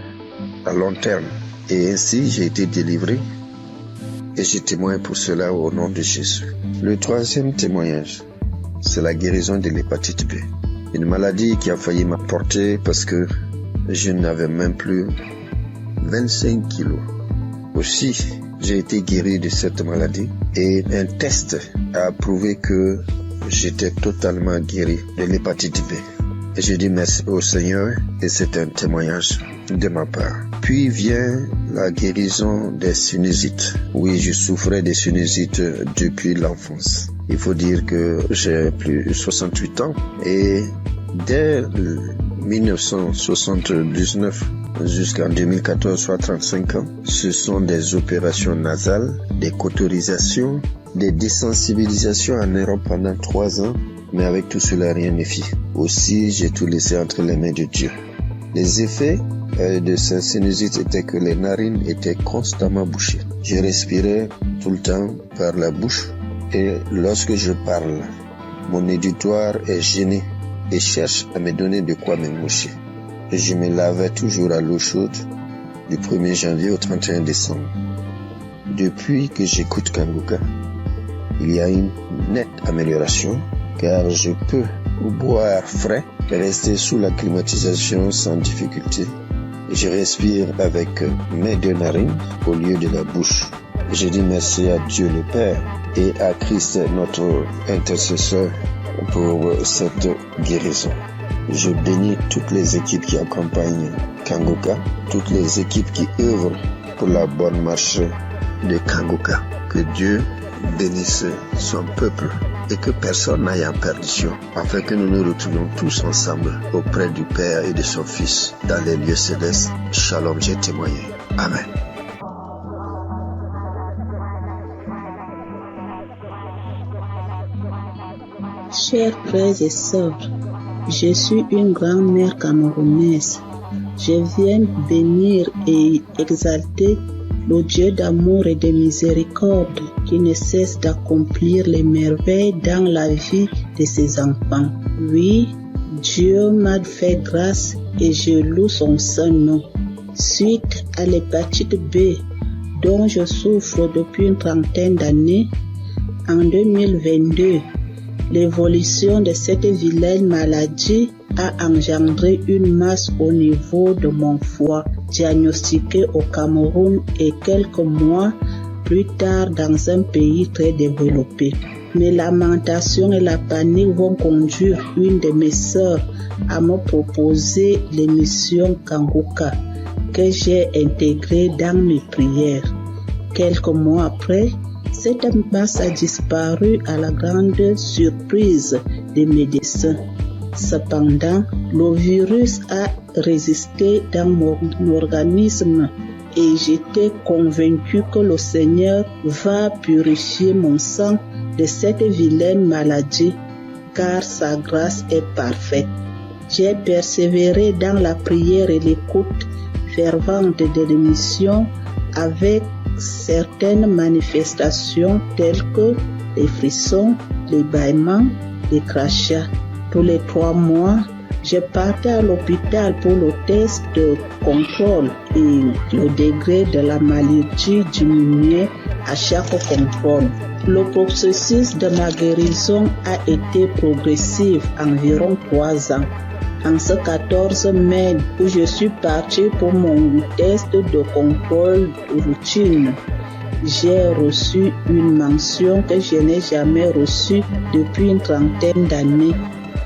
à long terme. Et ainsi, j'ai été délivré et je témoigne pour cela au nom de Jésus. Le troisième témoignage, c'est la guérison de l'hépatite B. Une maladie qui a failli m'emporter parce que je n'avais même plus 25 kilos. Aussi, j'ai été guéri de cette maladie et un test a prouvé que j'étais totalement guéri de l'hépatite B. Et je dis merci au Seigneur et c'est un témoignage de ma part. Puis vient la guérison des sinusites. Oui, je souffrais des sinusites depuis l'enfance. Il faut dire que j'ai plus de 68 ans et dès 1979 jusqu'en 2014, soit 35 ans, ce sont des opérations nasales, des cauterisations, des désensibilisations en Europe pendant 3 ans, mais avec tout cela, rien ne fit. Aussi, j'ai tout laissé entre les mains de Dieu. Les effets de ces sinusites étaient que les narines étaient constamment bouchées. Je respirais tout le temps par la bouche et lorsque je parle, mon auditoire est gêné et cherche à me donner de quoi me moucher. Je me lavais toujours à l'eau chaude du 1er janvier au 31 décembre. Depuis que j'écoute Kanguka, il y a une nette amélioration car je peux boire frais et rester sous la climatisation sans difficulté. Je respire avec mes 2 narines au lieu de la bouche. Je dis merci à Dieu le Père et à Christ notre intercesseur pour cette guérison. Je bénis toutes les équipes qui accompagnent Kanguka, toutes les équipes qui œuvrent pour la bonne marche de Kanguka. Que Dieu bénisse son peuple et que personne n'aille en perdition, afin que nous nous retrouvions tous ensemble auprès du Père et de son Fils dans les lieux célestes. Shalom, j'ai témoigné. Amen. Chers frères et sœurs, je suis une grand-mère camerounaise. Je viens bénir et exalter le Dieu d'amour et de miséricorde qui ne cesse d'accomplir les merveilles dans la vie de ses enfants. Oui, Dieu m'a fait grâce et je loue son saint nom. Suite à l'hépatite B dont je souffre depuis une trentaine d'années, en 2022, l'évolution de cette vilaine maladie a engendré une masse au niveau de mon foie, diagnostiquée au Cameroun et quelques mois plus tard dans un pays très développé. Mes lamentations et la panique vont conduire une de mes sœurs à me proposer l'émission Kanguka que j'ai intégrée dans mes prières. Quelques mois après, cette masse a disparu à la grande surprise des médecins. Cependant, le virus a résisté dans mon organisme et j'étais convaincu que le Seigneur va purifier mon sang de cette vilaine maladie, car sa grâce est parfaite. J'ai persévéré dans la prière et l'écoute fervente de l'émission avec certaines manifestations telles que les frissons, les bâillements, les crachats. Tous les 3 mois, je partais à l'hôpital pour le test de contrôle et le degré de la maladie diminuait à chaque contrôle. Le processus de ma guérison a été progressif, environ 3 ans. En ce 14 mai où je suis partie pour mon test de contrôle routine, j'ai reçu une mention que je n'ai jamais reçue depuis une trentaine d'années.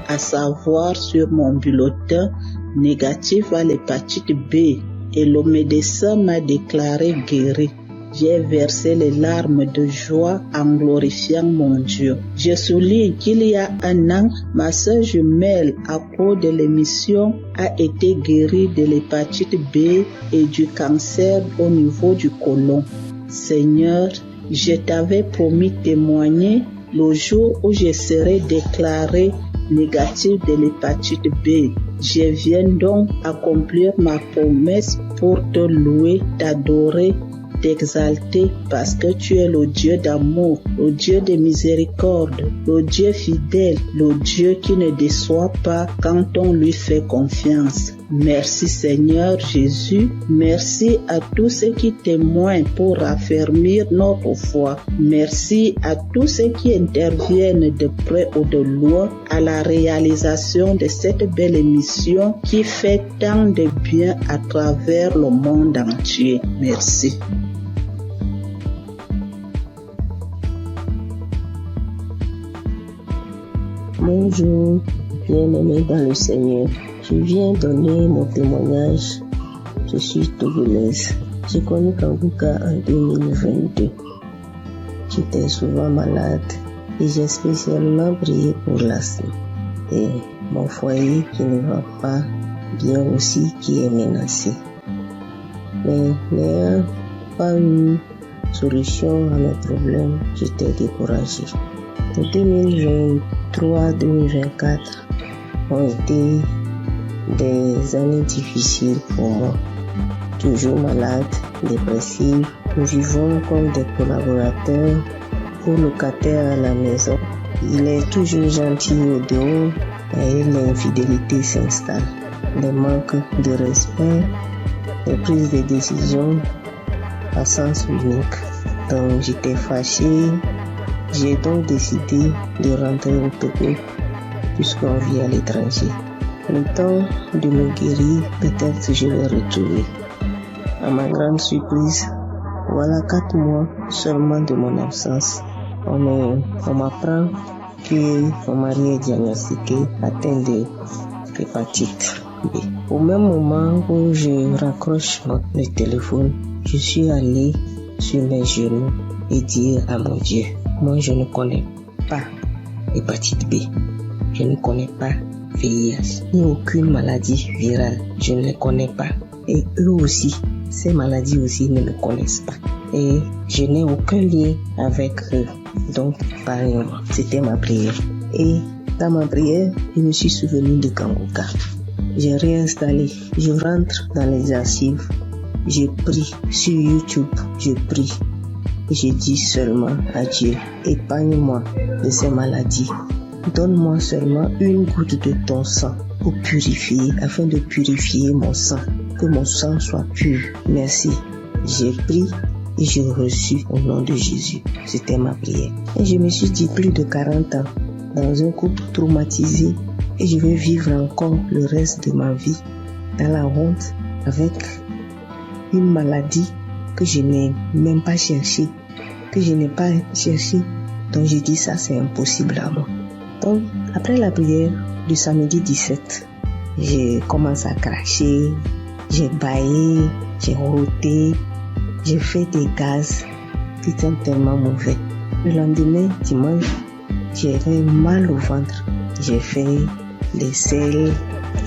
à savoir sur mon bulletin négatif à l'hépatite B, et le médecin m'a déclaré guéri. J'ai versé les larmes de joie en glorifiant mon Dieu. Je souligne qu'il y a un an, ma sœur jumelle, à cause de l'émission, a été guérie de l'hépatite B et du cancer au niveau du côlon. Seigneur, je t'avais promis témoigner le jour où je serai déclaré négatif de l'hépatite B. Je viens donc accomplir ma promesse pour te louer, t'adorer, t'exalter, parce que tu es le Dieu d'amour, le Dieu de miséricorde, le Dieu fidèle, le Dieu qui ne déçoit pas quand on lui fait confiance. Merci Seigneur Jésus, merci à tous ceux qui témoignent pour raffermir notre foi. Merci à tous ceux qui interviennent de près ou de loin à la réalisation de cette belle émission qui fait tant de bien à travers le monde entier. Merci. Bonjour, bien-aimés dans le Seigneur. Je viens donner mon témoignage. Je suis togolaise. J'ai connu Kanguka en 2022. J'étais souvent malade et j'ai spécialement prié pour l'asthme. Et mon foyer qui ne va pas bien aussi qui est menacé. Mais n'ayant pas eu solution à mes problèmes, j'étais découragée. En 2023-2024 ont été des années difficiles pour moi. Toujours malade, dépressive, nous vivons comme des collaborateurs ou locataires à la maison. Il est toujours gentil au dehors et l'infidélité s'installe. Les manques de respect, les prises de décision à sens unique. Donc j'étais fâchée. J'ai donc décidé de rentrer au Togo puisqu'on vit à l'étranger. Le temps de me guérir, peut-être je vais retrouver. À ma grande surprise, voilà 4 mois seulement de mon absence. On m'apprend que mon mari est diagnostiqué atteint de l'hépatite B. Au même moment où je raccroche le téléphone, je suis allé sur mes genoux et dire à mon Dieu, moi je ne connais pas l'hépatite B, je ne connais pas VIH, ni aucune maladie virale, je ne les connais pas. Et eux aussi, ces maladies aussi ne me connaissent pas. Et je n'ai aucun lien avec eux. Donc, parlez-moi. C'était ma prière. Et dans ma prière, je me suis souvenu de Kanguka. J'ai réinstallé. Je rentre dans les archives. Je prie sur YouTube. Je prie. Et je dis seulement à Dieu, épargne-moi de ces maladies. Donne-moi seulement une goutte de ton sang pour purifier, afin de purifier mon sang. Que mon sang soit pur. Merci. J'ai pris et j'ai reçu au nom de Jésus. C'était ma prière. Et je me suis dit plus de 40 ans dans un couple traumatisé et je vais vivre encore le reste de ma vie dans la honte avec une maladie que je n'ai même pas cherchée, que je n'ai pas cherché. Donc j'ai dit ça c'est impossible à moi. Donc après la prière du samedi 17, j'ai commencé à cracher, j'ai bâillé, j'ai roté, j'ai fait des gaz qui étaient tellement mauvais. Le lendemain, dimanche, j'avais mal au ventre. J'ai fait des selles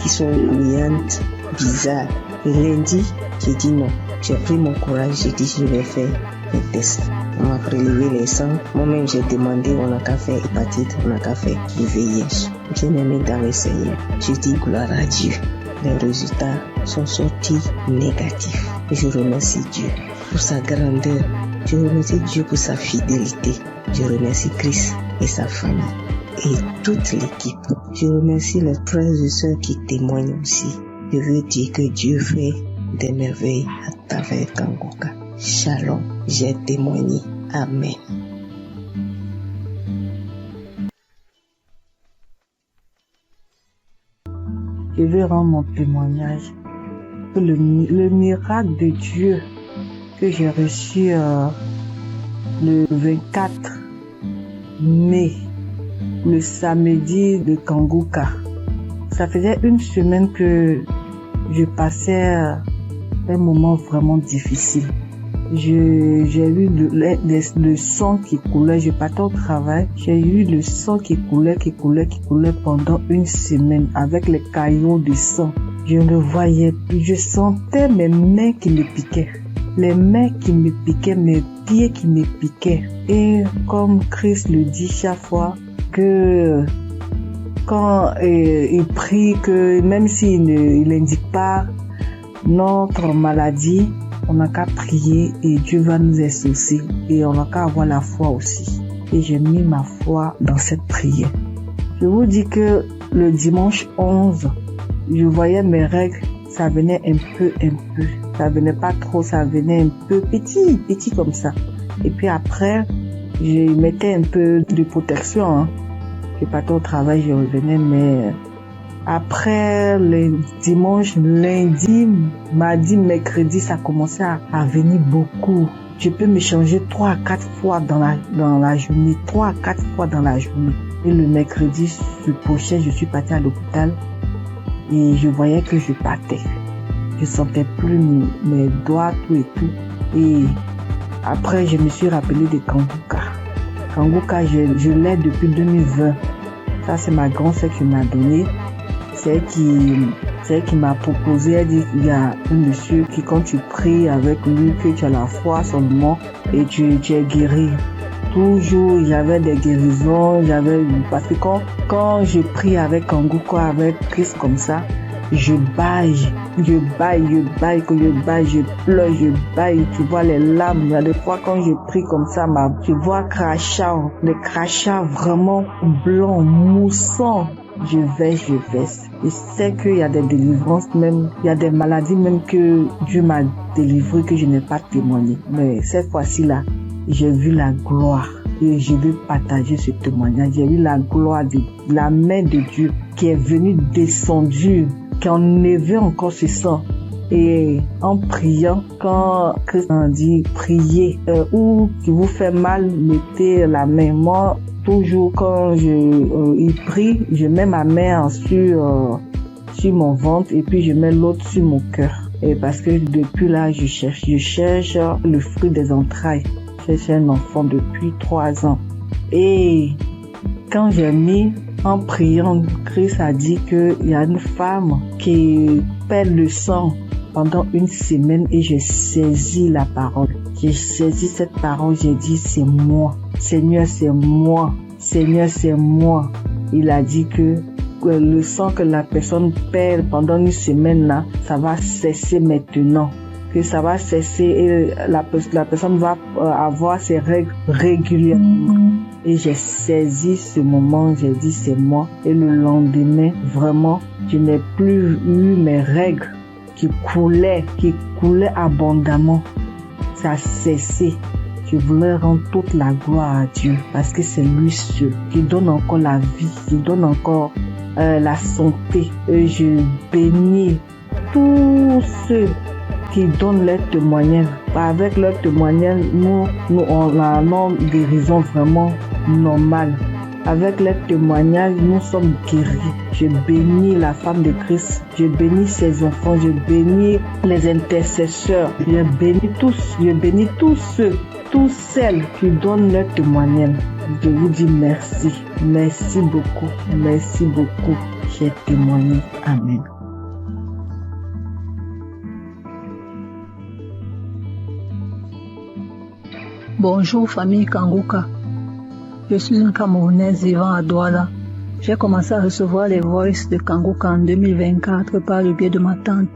qui sont grouillantes, bizarres. Le lundi, j'ai dit non. J'ai pris mon courage, j'ai dit je vais faire les tests. On m'a prélevé les sangs. Moi-même, j'ai demandé, on n'a qu'à faire hépatite, on n'a qu'à faire le VIH. J'ai mis dans le Seigneur. J'ai dit gloire à Dieu. Les résultats sont sortis négatifs. Je remercie Dieu pour sa grandeur. Je remercie Dieu pour sa fidélité. Je remercie Christ et sa famille et toute l'équipe. Je remercie les frères et sœurs qui témoignent aussi. Je veux dire que Dieu fait des merveilles à travers Kanguka. Shalom, j'ai témoigné. Amen. Je veux rendre mon témoignage pour le miracle de Dieu que j'ai reçu le 24 mai le samedi de Kanguka. Ça faisait une semaine que je passais un moment vraiment difficile. J'ai eu le sang qui coulait, je partais au travail, j'ai eu le sang qui coulait pendant une semaine avec les caillots de sang. Je ne voyais plus, je sentais mes mains qui me piquaient. Les mains qui me piquaient, mes pieds qui me piquaient. Et comme Christ le dit chaque fois, que quand il prie, que même s'il n'indique pas notre maladie, on n'a qu'à prier et Dieu va nous exaucer. Et on n'a qu'à avoir la foi aussi. Et j'ai mis ma foi dans cette prière. Je vous dis que le dimanche 11, je voyais mes règles, ça venait un peu. Ça venait pas trop, ça venait un peu petit comme ça. Et puis après, je mettais un peu de protection. Je partais au travail, je revenais, mais après le dimanche, lundi, mardi, mercredi, ça commençait à venir beaucoup. Je peux me changer 3 à 4 fois dans la journée, 3 à 4 fois dans la journée. Et le mercredi, ce prochain, je suis partie à l'hôpital et je voyais que je partais. Je sentais plus mes doigts, tout et tout. Et après, je me suis rappelé de Kanguka. Kanguka, je l'ai depuis 2020. Ça, c'est ma grand-sœur qui m'a donné. C'est elle qui m'a proposé. Elle dit qu'il y a un monsieur qui, quand tu pries avec lui, que tu as la foi seulement et tu es guéri. Toujours, j'avais des guérisons, parce que quand je prie avec Kanguka, avec Christ comme ça, je baille, je pleure, je baille, tu vois les larmes. Il y a des fois quand je prie comme ça, tu vois les crachats vraiment blancs, moussants. Je verse. Et c'est qu'il y a des délivrances même, il y a des maladies même que Dieu m'a délivré que je n'ai pas témoigné. Mais cette fois-ci là, j'ai vu la gloire et je veux partager ce témoignage. J'ai vu la gloire de la main de Dieu qui est venue descendue, qui a enlevé encore ce sang. Et en priant, quand Christ a dit priez, ou qui vous fait mal, mettez la main. Moi, toujours quand il prie, je mets ma main sur mon ventre et puis je mets l'autre sur mon cœur. Et parce que depuis là, je cherche le fruit des entrailles. Je cherche un enfant depuis 3 ans. Et quand j'ai mis en priant, Christ a dit qu'il y a une femme qui perd le sang pendant une semaine et j'ai saisi la parole. J'ai saisi cette parole, j'ai dit c'est moi. Seigneur, c'est moi. Seigneur, c'est moi. Il a dit que le sang que la personne perd pendant une semaine là, ça va cesser maintenant. Que ça va cesser et la personne va avoir ses règles régulièrement. Et j'ai saisi ce moment, j'ai dit c'est moi. Et le lendemain, vraiment, je n'ai plus eu mes règles qui coulaient abondamment. Ça a cessé. Je voulais rendre toute la gloire à Dieu parce que c'est lui seul qui donne encore la vie, qui donne encore la santé. Et je bénis tous ceux qui donnent leur témoignage. Avec leur témoignage, nous on a une guérison vraiment normale. Avec leur témoignage, nous sommes guéris. Je bénis la femme de Christ. Je bénis ses enfants. Je bénis les intercesseurs. Je bénis tous ceux, toutes celles qui donnent leur témoignage. Je vous dis merci. Merci beaucoup. Merci beaucoup. J'ai témoigné. Amen. Bonjour famille Kanguka. Je suis une Camerounaise vivant à Douala. J'ai commencé à recevoir les voices de Kanguka en 2024 par le biais de ma tante.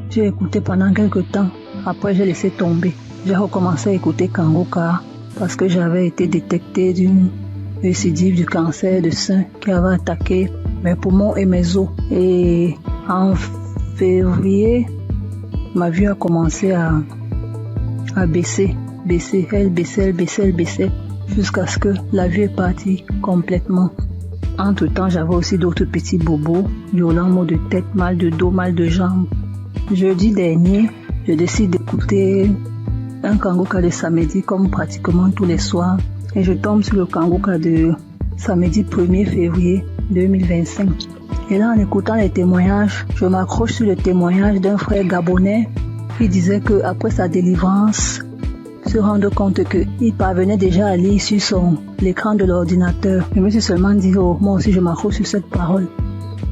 J'ai écouté pendant quelques temps. Après, j'ai laissé tomber. J'ai recommencé à écouter Kanguka parce que j'avais été détectée d'une récidive du cancer de sein qui avait attaqué mes poumons et mes os. Et en février, ma vue a commencé à baisser. Elle baissait, jusqu'à ce que la vue est partie complètement. Entre-temps, j'avais aussi d'autres petits bobos, violents maux de tête, mal de dos, mal de jambes. Jeudi dernier, je décide d'écouter un Kanguka de samedi comme pratiquement tous les soirs. Et je tombe sur le Kanguka de samedi 1er février 2025. Et là, en écoutant les témoignages, je m'accroche sur le témoignage d'un frère gabonais qui disait qu'après sa délivrance, se rendre compte qu'il parvenait déjà à lire sur l'écran de l'ordinateur. Je me suis seulement dit, oh, moi aussi je m'accroche sur cette parole.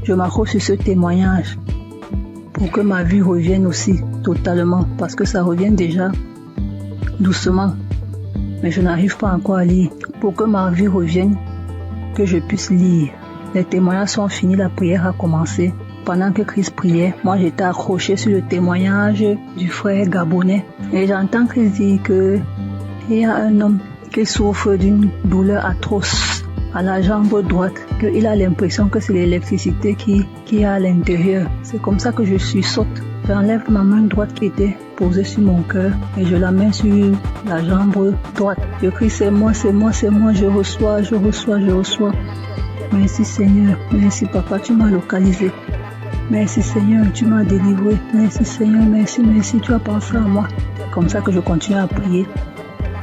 Je m'accroche sur ce témoignage pour que ma vue revienne aussi totalement, parce que ça revient déjà doucement. Mais je n'arrive pas encore à lire. Pour que ma vue revienne, que je puisse lire. Les témoignages sont finis, la prière a commencé. Pendant que Christ priait, moi j'étais accroché sur le témoignage du frère gabonais. Et j'entends Christ dire qu'il y a un homme qui souffre d'une douleur atroce à la jambe droite, qu'il a l'impression que c'est l'électricité qui est à l'intérieur. C'est comme ça que je sursaute. J'enlève ma main droite qui était posée sur mon cœur et je la mets sur la jambe droite. Je crie, c'est moi, c'est moi, c'est moi, je reçois. Merci Seigneur, merci Papa, tu m'as localisé. Merci Seigneur, tu m'as délivré. Merci Seigneur, merci, tu as pensé à moi. C'est comme ça que je continue à prier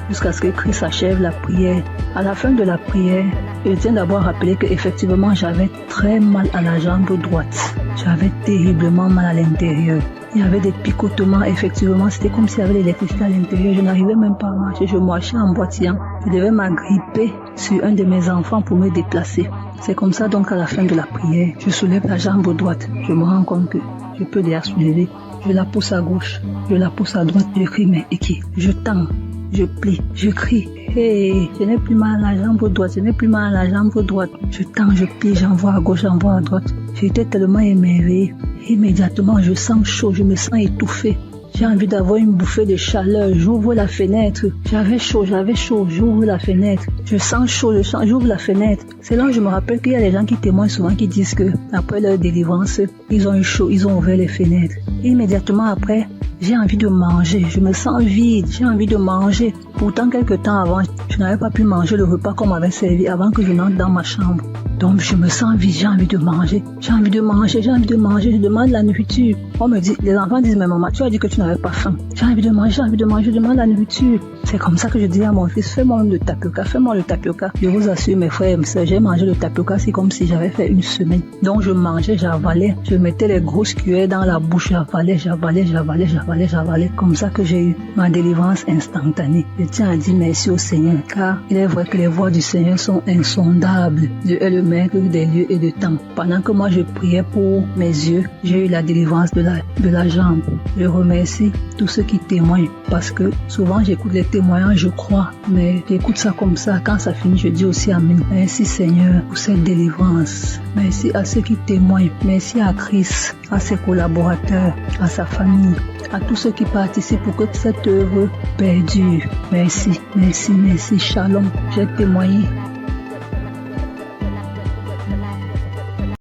jusqu'à ce que Christ achève la prière. À la fin de la prière, je tiens d'abord à rappeler qu'effectivement j'avais très mal à la jambe droite. J'avais terriblement mal à l'intérieur. Il y avait des picotements, effectivement, c'était comme s'il y avait de l'électricité à l'intérieur. Je n'arrivais même pas à marcher, je marchais en boitillant. Je devais m'agripper sur un de mes enfants pour me déplacer. C'est comme ça donc à la fin de la prière, je soulève la jambe droite. Je me rends compte que je peux déjà soulever. Je la pousse à gauche, je la pousse à droite, je crie, mais qui? Je tends, je plie, je crie. Hey, je n'ai plus mal à la jambe droite, Je tends, je plie, j'envoie à gauche, j'envoie à droite. J'étais tellement émerveillée. Immédiatement, je sens chaud, je me sens étouffée. J'ai envie d'avoir une bouffée de chaleur. J'ouvre la fenêtre. J'avais chaud. J'ouvre la fenêtre. Je sens chaud, j'ouvre la fenêtre. C'est là où je me rappelle qu'il y a des gens qui témoignent souvent qui disent que après leur délivrance, ils ont eu chaud, ils ont ouvert les fenêtres. Et immédiatement après, j'ai envie de manger. Je me sens vide. J'ai envie de manger. Pourtant, quelques temps avant, je n'avais pas pu manger le repas qu'on m'avait servi avant que je n'entre dans ma chambre. Donc, je me sens vide. J'ai envie de manger. Je demande la nourriture. On me dit, les enfants disent, mais maman, tu as dit que tu n'avais pas faim. J'ai envie de manger. Je demande la nourriture. C'est comme ça que je dis à mon fils, fais-moi le tapioca. Je vous assure, mes frères et mes sœurs, j'ai mangé le tapioca, c'est comme si j'avais fait une semaine. Donc, je mangeais, j'avalais. Je mettais les grosses cuillères dans la bouche, j'avalais. Comme ça que j'ai eu ma délivrance instantanée. Je tiens à dire merci au Seigneur, car il est vrai que les voies du Seigneur sont insondables. Dieu est le maître des lieux et du temps. Pendant que moi je priais pour mes yeux, j'ai eu la délivrance de la jambe. Je remercie tous ceux qui témoignent, parce que souvent j'écoute les témoignages, je crois, mais j'écoute ça comme ça. Quand ça finit, je dis aussi Amen. Merci Seigneur pour cette délivrance. Merci à ceux qui témoignent. Merci à Christ, à ses collaborateurs, à sa famille, à tous ceux qui participent pour que cette œuvre perdure. Merci. Shalom. J'ai témoigné